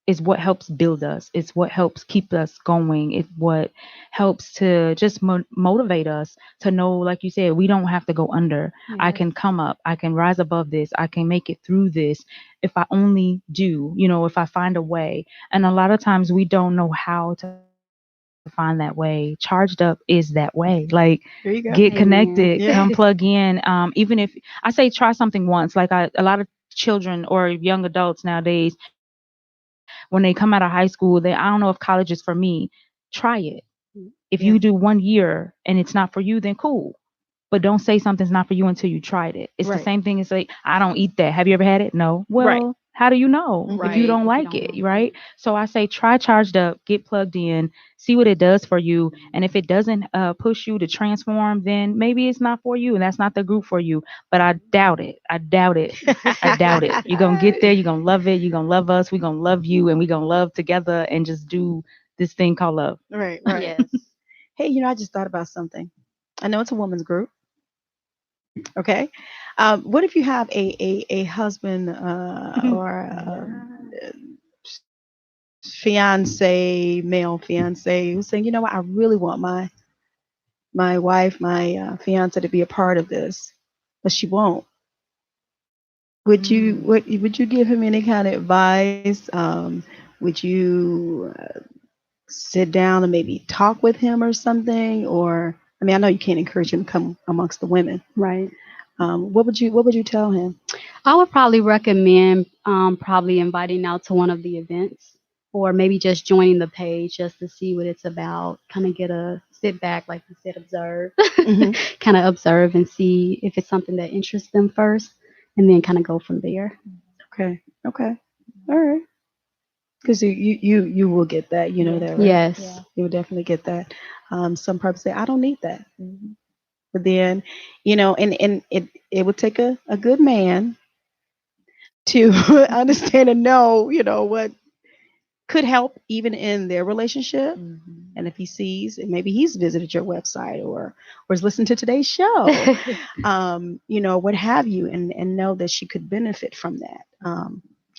is what helps build us. It's what helps keep us going. It's what helps to just motivate us to know, like you said, we don't have to go under. I can come up. I can rise above this. I can make it through this if I only do, if I find a way. And a lot of times we don't know how to find that way. Charged Up is that way. Like, There you go. get Amen. connected, Yeah. come plug in. Even if I say try something once, like a lot of children or young adults nowadays, when they come out of high school, I don't know if college is for me. Try it. If you do 1 year and it's not for you, then cool. But don't say something's not for you until you tried it. It's Right. the same thing as like, I don't eat that. Have you ever had it? No. Well, Right. How do you know if Right, you if don't you like don't it, like right? it. So I say try charged up, get plugged in, see what it does for you. And if it doesn't push you to transform, then maybe it's not for you and that's not the group for you. But I doubt it. I doubt it. I doubt it. You're going to get there. You're going to love it. You're going to love us. We're going to love you and we're going to love together and just do this thing called love. Right, right. Yes. Hey, I just thought about something. I know it's a woman's group. Okay. What if you have a husband or fiance, male fiance, who's saying, you know what, I really want my wife, my fiance to be a part of this, but she won't. Would you give him any kind of advice? Would you sit down and maybe talk with him or something? Or I mean, I know you can't encourage him to come amongst the women. Right. What would you tell him? I would probably recommend probably inviting out to one of the events or maybe just joining the page just to see what it's about. Kind of get a sit back, like you said, observe, Mhm. kind of observe and see if it's something that interests them first and then kind of go from there. Okay. Okay. All right. Because you will get that, you know that, right? Yes. You will definitely get that. Some probably say, I don't need that. But then, and it would take a good man to understand and know, what could help even in their relationship. And if he sees, and maybe he's visited your website or has listened to today's show, what have you, and know that she could benefit from that.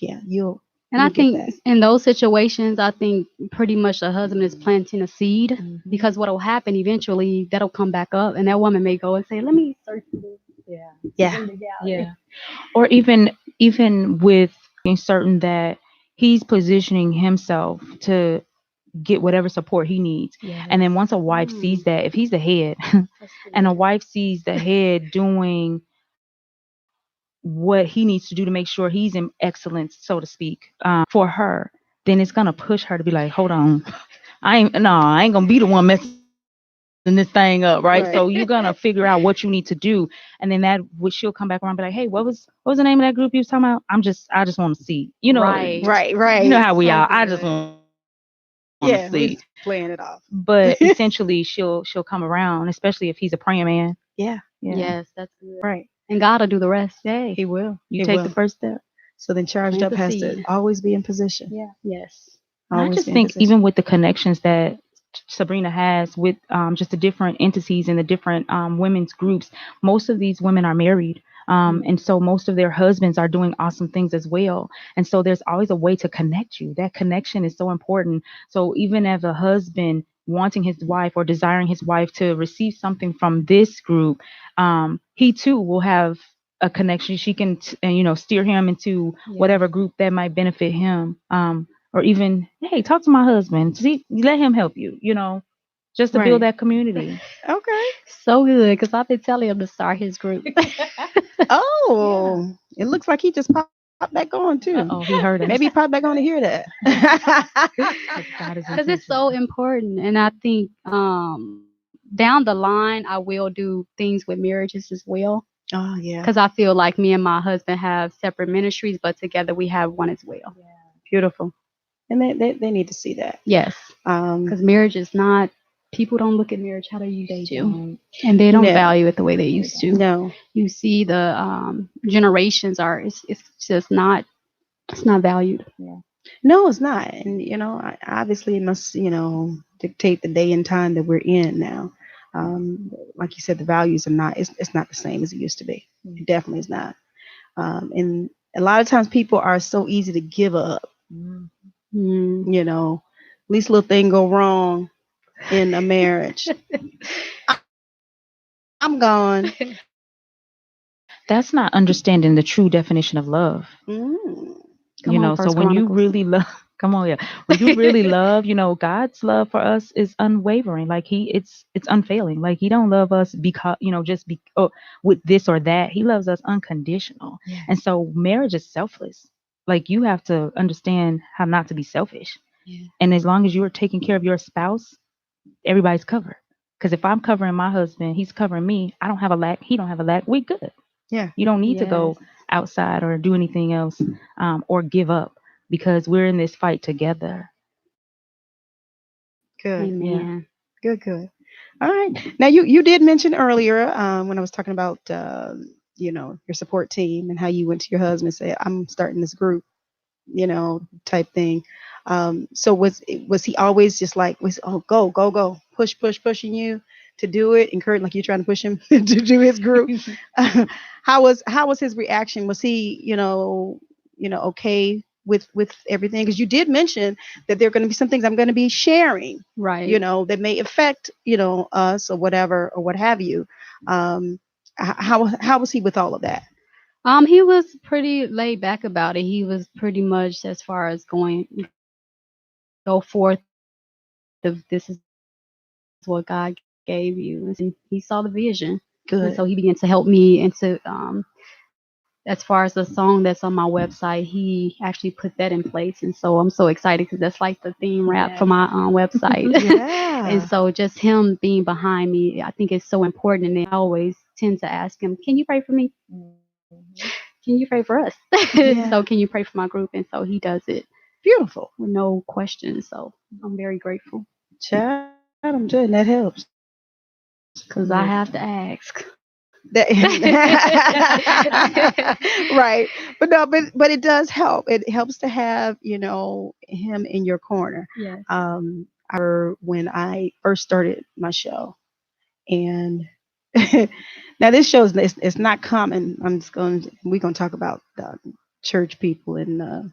Yeah, you'll And I get think that. in those situations, I think pretty much the husband is planting a seed because what will happen eventually, that'll come back up, and that woman may go and say, "Let me search for this." Yeah. Yeah. Or even with being certain that he's positioning himself to get whatever support he needs. And then once a wife sees that, if he's the head and a wife sees the head doing what he needs to do to make sure he's in excellence, so to speak, for her, then it's gonna push her to be like, hold on, I ain't gonna be the one messing this thing up, right? Right. So you're gonna figure out what you need to do, and then she'll come back around and be like, hey, what was the name of that group you was talking about? I just want to see, Right. Right. you know how we So are. I just good. want to Yeah, we're see. just playing it off. But essentially, she'll come around, especially if he's a praying man. Yeah. Yes, that's good. Right. And God will do the rest. Hey, He will. you He take will. the first step. So then charged Plant up the has to seed. always be in position. Yes. And I Always just be in think position. even with the connections that Sabrina has with just the different entities and the different women's groups, most of these women are married. And so most of their husbands are doing awesome things as well. And so there's always a way to connect you. That connection is so important. So even as a husband wanting his wife or desiring his wife to receive something from this group, he too will have a connection. She can, steer him into whatever group that might benefit him. Or even, hey, talk to my husband. See, let him help you, just to build Right. that community. Okay. So good because I've been telling him to start his group. Oh, it looks like he just popped back on too. Oh, he heard us. Maybe he popped back on to hear that. God is Because it's so important. And I think down the line, I will do things with marriages as well. Oh yeah. Because I feel like me and my husband have separate ministries, but together we have one as well. Beautiful. And they need to see that. Yes. Um, Because marriage is not, people don't look at marriage how they used to. And they don't No. value it the way they used to. no. You see the generations it's just not, it's not valued. No, it's not. And obviously it must, dictate the day and time that we're in now. Like you said, the values are not. It's not the same as it used to be. It definitely is not. And a lot of times people are so easy to give up. Least little thing go wrong in a marriage. I'm gone. That's not understanding the true definition of love. Come on, So First when you Chronicles. really love, come on, yeah. When you really love, God's love for us is unwavering. Like it's unfailing. Like he don't love us because, with this or that. He loves us unconditional. And so marriage is selfless. Like you have to understand how not to be selfish. And as long as you're taking care of your spouse, everybody's covered. Because if I'm covering my husband, he's covering me. I don't have a lack. He don't have a lack. We good. Yeah. You don't need to go outside or do anything else, or give up, because we're in this fight together. Good. Amen. Good. All right. Now you did mention earlier when I was talking about your support team and how you went to your husband and said, I'm starting this group, type thing. So was he always just like, go, pushing you to do it, encourage, like you're trying to push him to do his group? How was his reaction? Was he, okay with everything? Because you did mention that there are going to be some things I'm going to be sharing, Right. that may affect, us or whatever or what have you. How was he with all of that? He was pretty laid back about it. He was pretty much as far as go forth. This is what God gave you, and he saw the vision. And Good. so he began to help me into as far as the song that's on my website, he actually put that in place. And so I'm so excited because that's like the theme rap for my website. Yeah. And so just him being behind me, I think is so important. And I always tend to ask him, can you pray for me? Can you pray for us? Yeah. So can you pray for my group? And so he does it Beautiful. with no questions. So I'm very grateful Child, I'm good. That helps. because I have to ask. Right. But no, but it does help. It helps to have, him in your corner. Yes. I remember when I first started my show, and now this show is it's not common. We're gonna talk about church people and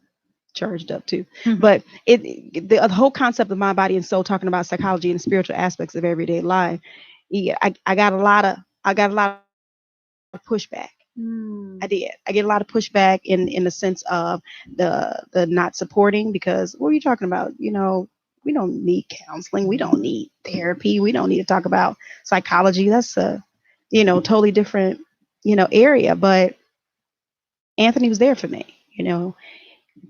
charged up too. But the whole concept of mind, body, and soul, talking about psychology and spiritual aspects of everyday life. Yeah, I got a lot of pushback. I did. I get a lot of pushback in the sense of the not supporting, because what are you talking about? We don't need counseling. We don't need therapy. We don't need to talk about psychology. That's a totally different area. But Anthony was there for me,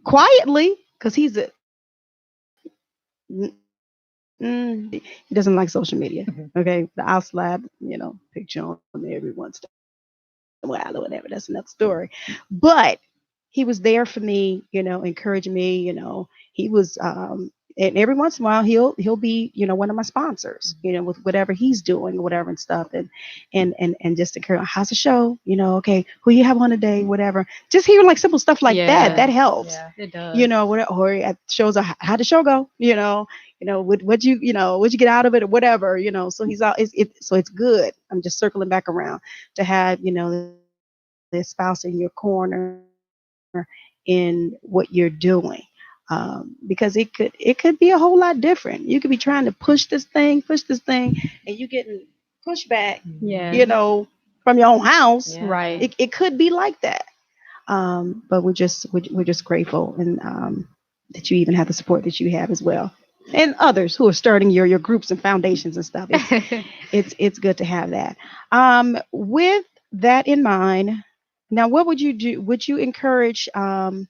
quietly, because he's he doesn't like social media. Okay, I'll slap picture on there every once in a while or whatever. That's another story. But he was there for me, encouraging me. He was, and every once in a while he'll be, one of my sponsors, with whatever he's doing or whatever and stuff, and just encourage. How's the show? Okay, who you have on today? Whatever. Just hearing like simple stuff like that. That helps. Yeah, it does. Or at shows, how'd the show go? What'd you get out of it or whatever. So he's all so it's good. I'm just circling back around to have the spouse in your corner in what you're doing, because it could be a whole lot different. You could be trying to push this thing, and you getting pushback, Yeah. from your own house. Yeah. Right. It could be like that. But we're just grateful, and that you even have the support that you have as well, and others who are starting your groups and foundations and stuff. It's good to have that. With that in mind, now what would you do? Would you encourage others,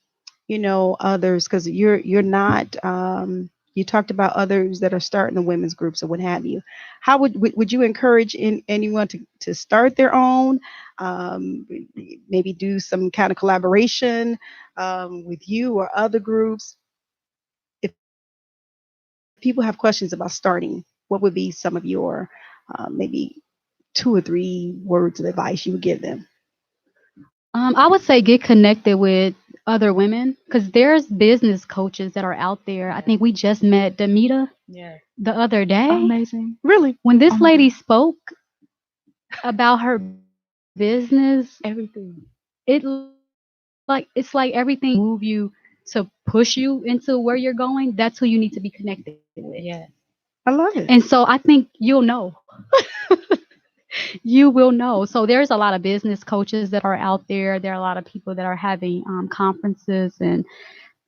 because you're not you talked about others that are starting the women's groups or what have you. How would you encourage anyone to start their own, maybe do some kind of collaboration with you or other groups? If people have questions about starting, what would be some of your maybe 2 or 3 words of advice you would give them? I would say get connected with other women because there's business coaches that are out there. I think we just met Demita the other day. Amazing. Really? When this Oh my lady spoke about her business, Everything. it's like everything move you to push you into where you're going. That's who you need to be connected with. Yeah. I love it. And so I think you'll know. You will know. So there's a lot of business coaches that are out there. There are a lot of people that are having conferences, and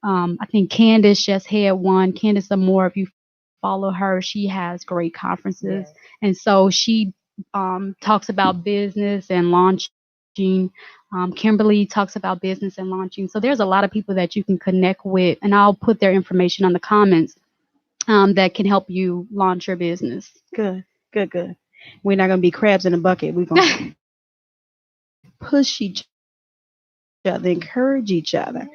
I think Candace just had one. Candace Amore, if you follow her, she has great conferences, and so she talks about business and launching. Kimberly talks about business and launching. So there's a lot of people that you can connect with, and I'll put their information on the comments that can help you launch your business. Good. We're not going to be crabs in a bucket. We're going to push each other, encourage each other.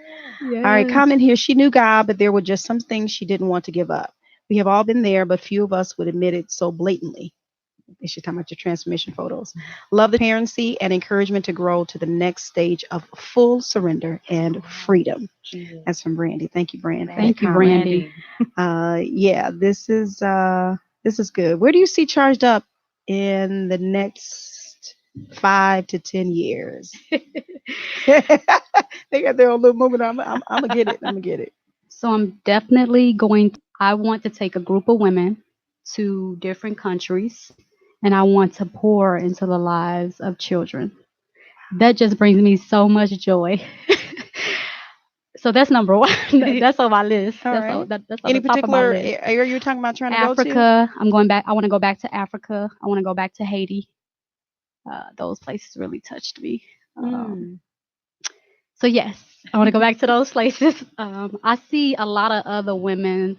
All right, Yes. comment here. She knew God, but there were just some things she didn't want to give up. We have all been there, but few of us would admit it so blatantly. She's talking about your transformation photos. Love the transparency and encouragement to grow to the next stage of full surrender and freedom. Jesus. That's from Brandy. Thank you, Brandy. for that Thank you, comment. Brandy. Yeah, this is good. Where do you see Charged Up in the next 5 to 10 years? They got their own little moment. I'm gonna get it. I'm gonna get it. So I'm definitely I want to take a group of women to different countries and I want to pour into the lives of children. That just brings me so much joy. So that's number one. That's on my list. All That's right. that's on Any the top of my particular list. area you're talking about trying to go to? Africa. I'm going back. I want to go back to Africa. I want to go back to Haiti. Those places really touched me. So yes, I want to go back to those places. I see a lot of other women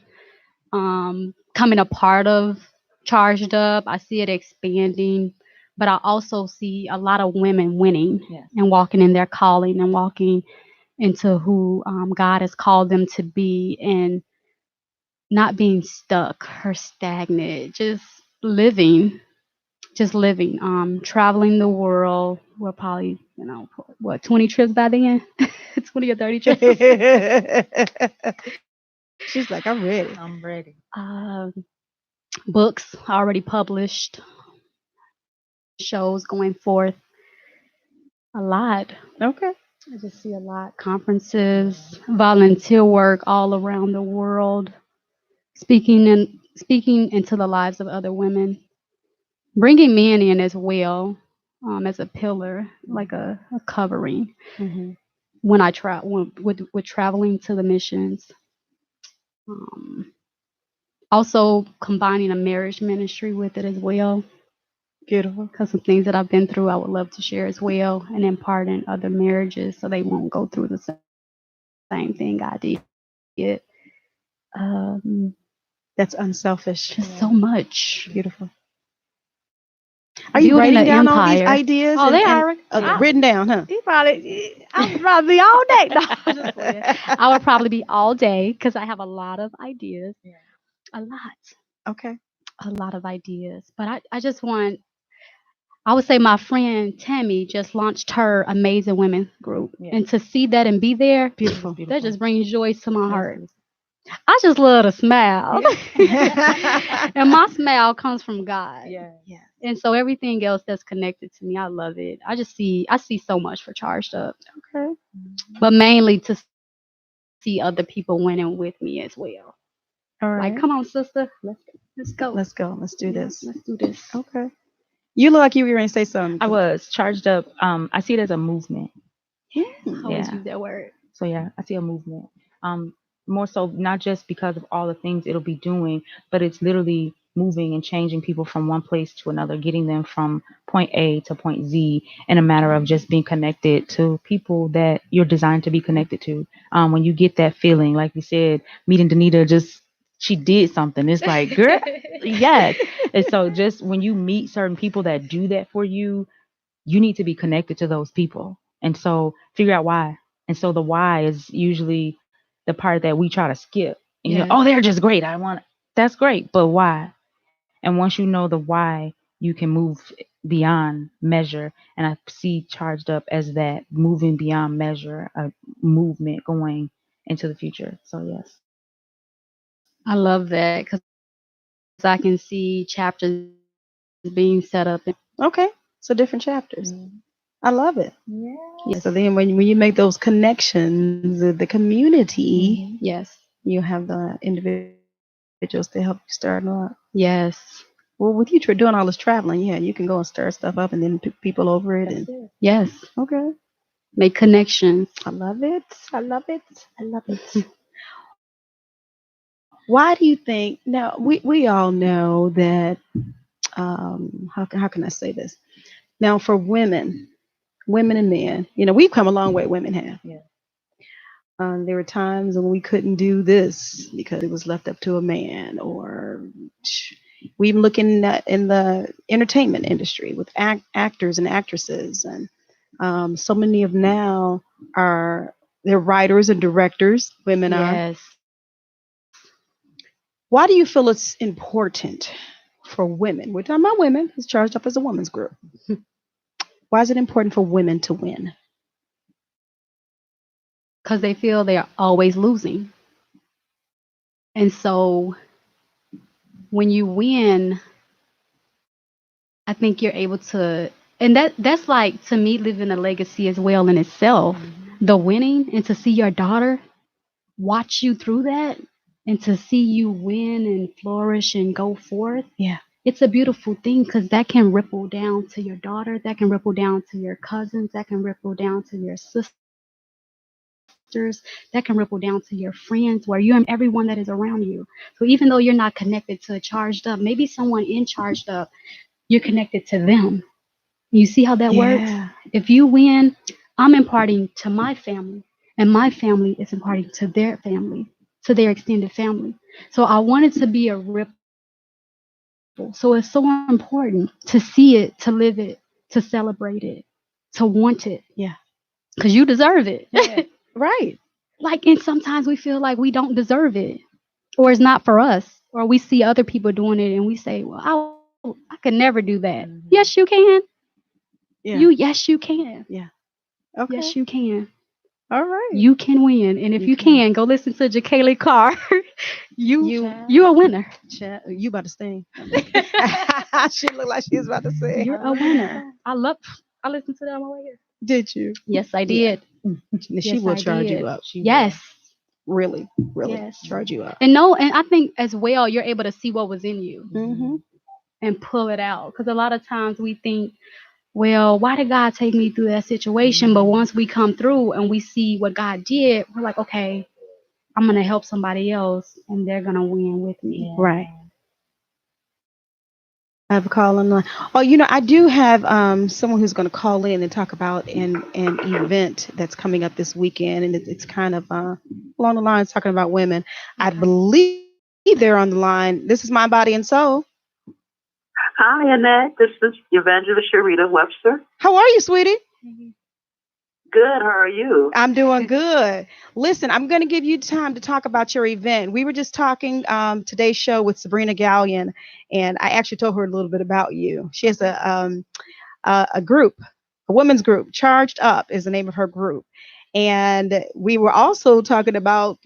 coming a part of Charged Up. I see it expanding, but I also see a lot of women winning Yes. and walking in their calling and walking into who God has called them to be and not being stuck or stagnant, just living, traveling the world. We're probably, 20 trips by then, 20 or 30 trips. She's like, I'm ready. I'm ready. Books already published, shows going forth, a lot. Okay. I just see a lot. Conferences, volunteer work all around the world, speaking into the lives of other women, bringing men in as well, as a pillar, like a covering. Mm-hmm. When I travel with traveling to the missions, also combining a marriage ministry with it as well. Beautiful. Because some things that I've been through, I would love to share as well and impart in other marriages so they won't go through the same thing I did. That's unselfish. Just so much. Beautiful. Are you Building writing an down all these empire. ideas? Oh, they are. Written down, huh? I would probably be all day. No, I'm just playing. I would probably be all day because I have a lot of ideas. Yeah. A lot. Okay. A lot of ideas. But I just want, I would say my friend Tammy just launched her Amazing Women group. Yeah. And to see that and be there, Beautiful. that just brings joy to my heart. I just love to smile. And my smile comes from God. Yeah. Yeah. And so everything else that's connected to me, I love it. I see so much for Charged Up. Okay. But mainly to see other people winning with me as well. All right. Like, come on, sister. Let's go. Let's go. Let's do this. Let's do this. Okay. You look like you were going to say something. I was Charged Up. I see it as a movement. I always Yeah. use that word. So yeah, I see a movement. More so not just because of all the things it'll be doing, but it's literally moving and changing people from one place to another, getting them from point A to point Z in a matter of just being connected to people that you're designed to be connected to. When you get that feeling, like you said, meeting Danita, she did something. It's like, girl, yes. And so just when you meet certain people that do that for you, you need to be connected to those people. And so figure out why. And so the why is usually the part that we try to skip. And you're, oh, they're just great. That's great. But why? And once you know the why, you can move beyond measure. And I see Charged Up as that moving beyond measure, a movement going into the future. So yes. I love that because I can see chapters being set up. Okay. So different chapters. I love it. Yes. So then when you make those connections, the community, Yes. you have the individuals to help you start up. Yes. Well, with you doing all this traveling, yeah, you can go and stir stuff up and then pick people over it. And Yes. okay. Make connections. I love it. I love it. I love it. Why do you think now we all know that how can I say this? Now for women and men, we've come a long way, women have. Yeah. There were times when we couldn't do this because it was left up to a man, or we even look in the entertainment industry with actors and actresses, and So many of now they're writers and directors. Women are. Yes. Why do you feel it's important for women? We're talking about women. It's charged up as a women's group. Why is it important for women to win? Because they feel they're always losing. And so when you win, I think you're able to, and that's like, to me, living a legacy as well in itself. The winning, and to see your daughter watch you through that, and to see you win and flourish and go forth. Yeah. It's a beautiful thing, because that can ripple down to your daughter, that can ripple down to your cousins, that can ripple down to your sisters, that can ripple down to your friends, where you and everyone that is around you. So even though you're not connected to Charged Up, maybe someone in Charged Up, you're connected to them. You see how that works? Yeah. If you win, I'm imparting to my family, and my family is imparting to their family, to their extended family. So I want it to be a ripple. So it's so important to see it, to live it, to celebrate it, to want it. Yeah. Because you deserve it. Yeah. Right. Like, and sometimes we feel like we don't deserve it, or it's not for us, or we see other people doing it and we say, well, I could never do that. Yes, you can. Yeah. Yes, you can. Okay. Yes, you can. All right. You can win. And if You you can, go listen to Jacaylee Carr. You're a winner. You about to sing? She looked like she was about to sing. You're a winner. I listened to that on my way here. Did you? Yes, I Yeah. did. She Yes, will I charge did. you up. She Yes. will really Yes. charge you up. And I think as well, you're able to see what was in you Mm-hmm. and pull it out. Because a lot of times we think, well, why did God take me through that situation? But once we come through and we see what God did, we're like, okay, I'm going to help somebody else and they're going to win with me. Right. I have a call on the line. Oh, I do have someone who's going to call in and talk about an event that's coming up this weekend, and it's kind of along the lines talking about women. I believe they're on the line. This is My Body and Soul. Hi, Annette. This is Evangelist Sharita Webster. How are you, sweetie? Good. How are you? I'm doing good. Listen, I'm going to give you time to talk about your event. We were just talking today's show with Sabrina Gallion, and I actually told her a little bit about you. She has a group, a women's group. Charged Up is the name of her group. And we were also talking about,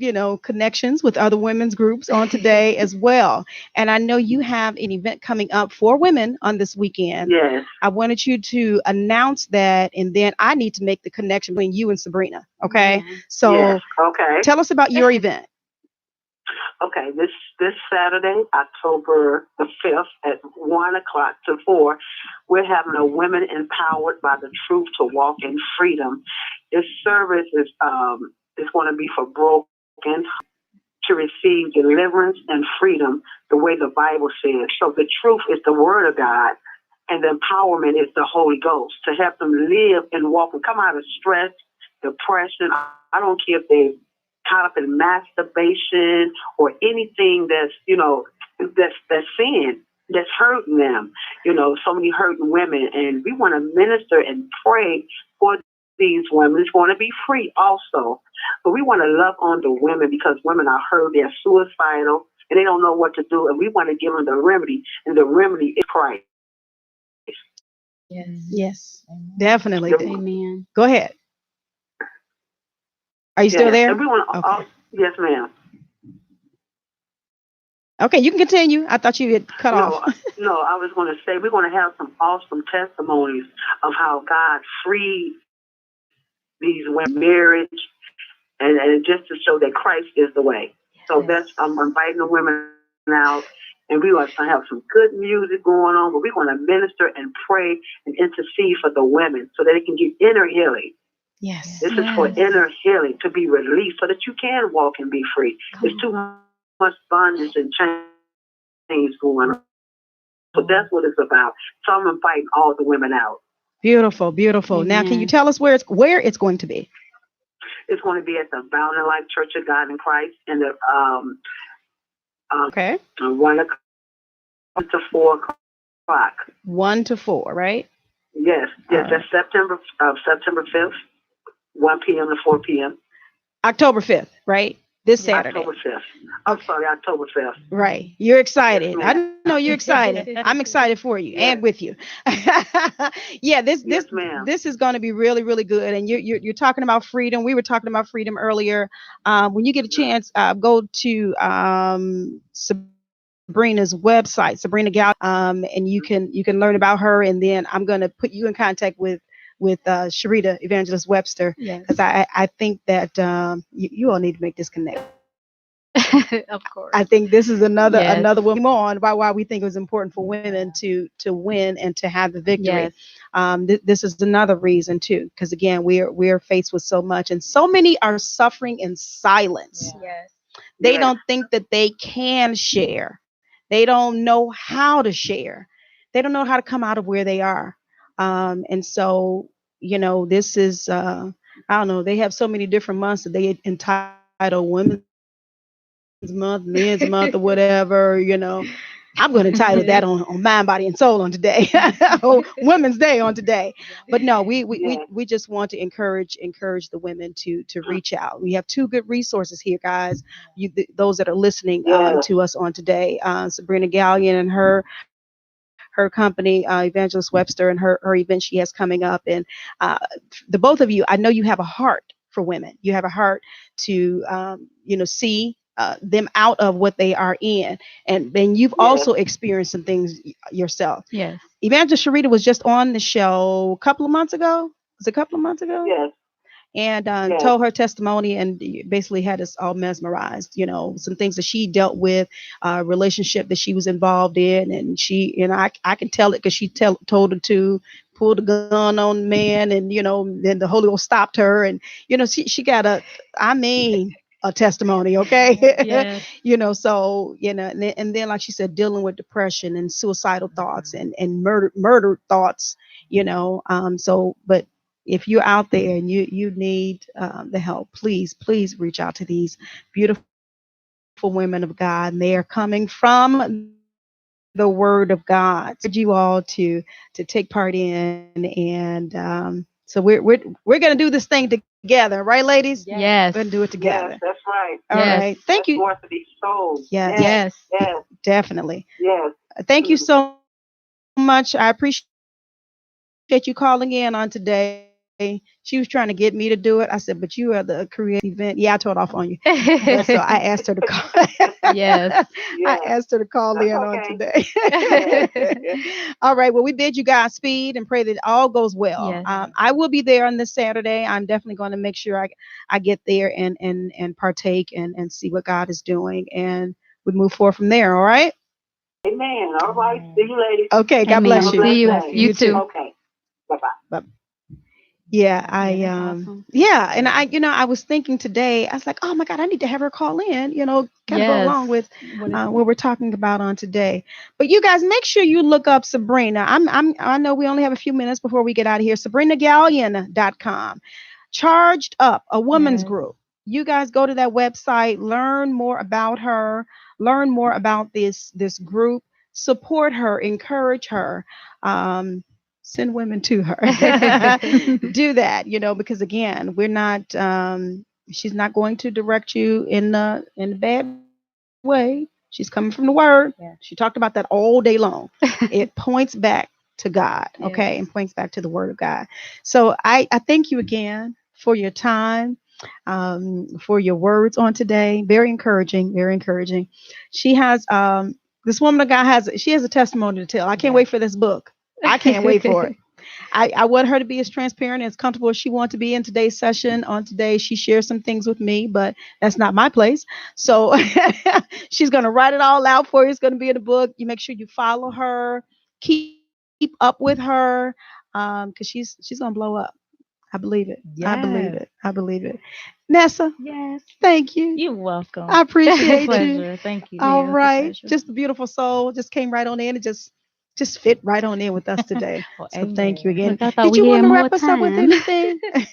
connections with other women's groups on today as well. And I know you have an event coming up for women on this weekend. Yes. I wanted you to announce that, and then I need to make the connection between you and Sabrina. Okay. So Yes. Okay. tell us about your event. Okay. This Saturday, October the 5th at 1 o'clock to 4, we're having a Women Empowered by the Truth to Walk in Freedom. This service is going to be for broken to receive deliverance and freedom the way the Bible says. So the truth is the Word of God, and the empowerment is the Holy Ghost to help them live and walk and come out of stress, depression. I don't care if they're caught up in masturbation or anything that's that's sin, that's hurting them. So many hurting women, and we want to minister and pray for these women. It's going to be free also, but we want to love on the women because women are hurt, they're suicidal, and they don't know what to do, and we want to give them the remedy, and the remedy is Christ. Yes, definitely. Amen. Go ahead. Are you still there? And we want Okay. Yes, ma'am. Okay, you can continue. I thought you had cut off. No, I was going to say we're going to have some awesome testimonies of how God freed these women, marriage, and just to show that Christ is the way. So I'm inviting the women out, and we're going to have some good music going on, but we're going to minister and pray and intercede for the women so that they can get inner healing. Yes. This is for inner healing, to be released so that you can walk and be free. There's too much bondage and change going on. So that's what it's about. So I'm inviting all the women out. Beautiful, beautiful. Now, can you tell us where it's going to be? It's going to be at the Bounding Life Church of God in Christ in the 1 o'clock to 4 o'clock. 1 to 4, right? Yes, All yes, right. that's September 5th, 1 p.m. to 4 p.m. October 5th, right? This Yes. Saturday. October 5th. I'm Okay. sorry, October 5th. Right. You're Yes, excited. I ma'am. know you're excited. I'm excited for you Yes, and with you. Yeah, this yes, this ma'am. this is going to be really really good. And you're talking about freedom. We were talking about freedom earlier. When you get a chance, go to Sabrina's website, Sabrina Gal, and you can learn about her. And then I'm going to put you in contact with Sharita Evangelist Webster, Yes. because I think that you all need to make this connection. Of course. I think this is another Yes. another woman on why we think it was important for women to win and to have the victory. Yes. This is another reason too, because again we're faced with so much, and so many are suffering in silence. Yes. They Yes, don't think that they can share. They don't know how to share. They don't know how to come out of where they are. And so this is I don't know. They have so many different months that they entitle Women's Month, Men's Month, or whatever. I'm going to title that on Mind, Body, and Soul on today, or Women's Day on today. But no, yes, we just want to encourage the women to reach out. We have two good resources here, guys. Those that are listening yes, to us on today, Sabrina Gallion and her company, Evangelist Webster, and her event she has coming up. And uh, the both of you, I know you have a heart for women. You have a heart to, see them out of what they are in. And then you've yes, also experienced some things yourself. Yes. Evangelist Sharita was just on the show a couple of months ago. Was it a couple of months ago? yes, And yes, told her testimony and basically had us all mesmerized. Some things that she dealt with, relationship that she was involved in, and I can tell it because she told her to pull the gun on the man, and then the Holy Ghost stopped her, and she got a testimony, okay? Yes. So and then like she said, dealing with depression and suicidal thoughts and murder thoughts, but if you're out there and you need the help, please reach out to these beautiful women of God. And they are coming from the Word of God. So I urge you all to take part in, and so we're gonna do this thing together, right, ladies? Yes. We're gonna do it yes, together. that's right. All Yes. right. Thank That's you. more to be sold. Yes, Yes, Yes. yes, definitely. yes. Thank you so much. I appreciate you calling in on today. She was trying to get me to do it. I said, but you are the creative event. Yeah, I told off on you. And so I asked her to call. Yes. I Yes, asked her to call that's in on okay. today. Yes, All right. Well, we bid you guys speed and pray that all goes well. Yes. I will be there on this Saturday. I'm definitely going to make sure I get there and partake and see what God is doing, and we move forward from there. All right. amen. All right, see you ladies. Okay. God Amen. bless Have a you. See blessed you. day. You too. Okay, bye-bye. Bye. Yeah, That's awesome. yeah, and I was thinking today, I was like, oh my God, I need to have her call in, kind of go Yes. along with What is what we're talking about on today. But you guys, make sure you look up Sabrina. I know we only have a few minutes before we get out of here. SabrinaGallion.com. Charged Up, a woman's Yes. group. You guys go to that website, learn more about her, learn more about this group, support her, encourage her. Send women to her. Do that, because again, we're not she's not going to direct you in a bad way. She's coming from the word. Yeah. She talked about that all day long. It points back to God, okay, Yes. and points back to the word of God. So I thank you again for your time, for your words on today. Very encouraging, very encouraging. She has this woman of God she has a testimony to tell. I can't wait for this book. I can't wait for it. I want her to be as transparent and as comfortable as she wants to be in today's session. On today, she shares some things with me, but that's not my place. So she's going to write it all out for you. It's going to be in the book. You make sure you follow her, keep up with her, because she's going to blow up. I believe it. I believe Yes. it. I believe it. Nessa, Yes. thank you. You're welcome. I appreciate you. Pleasure. Thank you. All Yeah, it's a right. pleasure. Just a beautiful soul. Just came right on in and just just fit right on in with us today. Well, So thank you amen. again. Look, I thought Did we you want had to more wrap us up with time. anything? I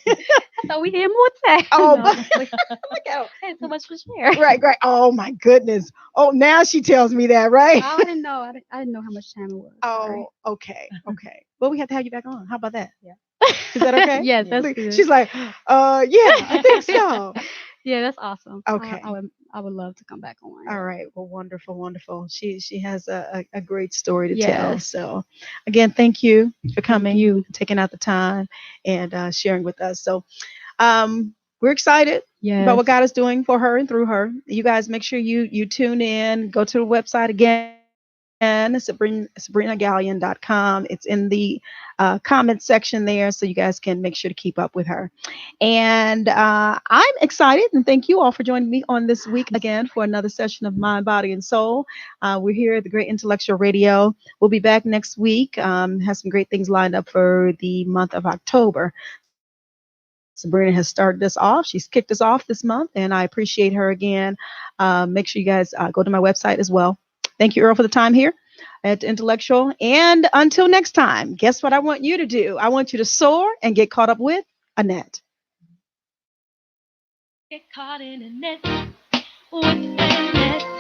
thought we had more time. Oh, No, but we look at had so much to share. right. Oh my goodness. Oh, now she tells me that, right? Oh, I didn't know. I didn't know how much time it was. Sorry. Oh, okay. Well, we have to have you back on. How about that? Yeah. Is that okay? Yes, Yeah. that's good. She's like, yeah, I think so. Yeah, that's awesome. Okay. I would love to come back on. All right. Well, wonderful. She has a great story to tell. Yes. So, again, thank you for coming, Thank you. taking out the time, and sharing with us. So, we're excited about what Yes. God is doing for her and through her. You guys make sure you tune in. Go to the website again. SabrinaGallion.com. It's in the comment section there, so you guys can make sure to keep up with her. And I'm excited, and thank you all for joining me on this week again for another session of Mind, Body, and Soul. We're here at the Great Intellectual Radio. We'll be back next week. Have some great things lined up for the month of October. Sabrina has started us off. She's kicked us off this month, and I appreciate her again. Make sure you guys go to my website as well. Thank you, Earl, for the time here at Intellectual. And until next time, guess what I want you to do? I want you to soar and get caught up with Annette. Get caught in a net. What's that net?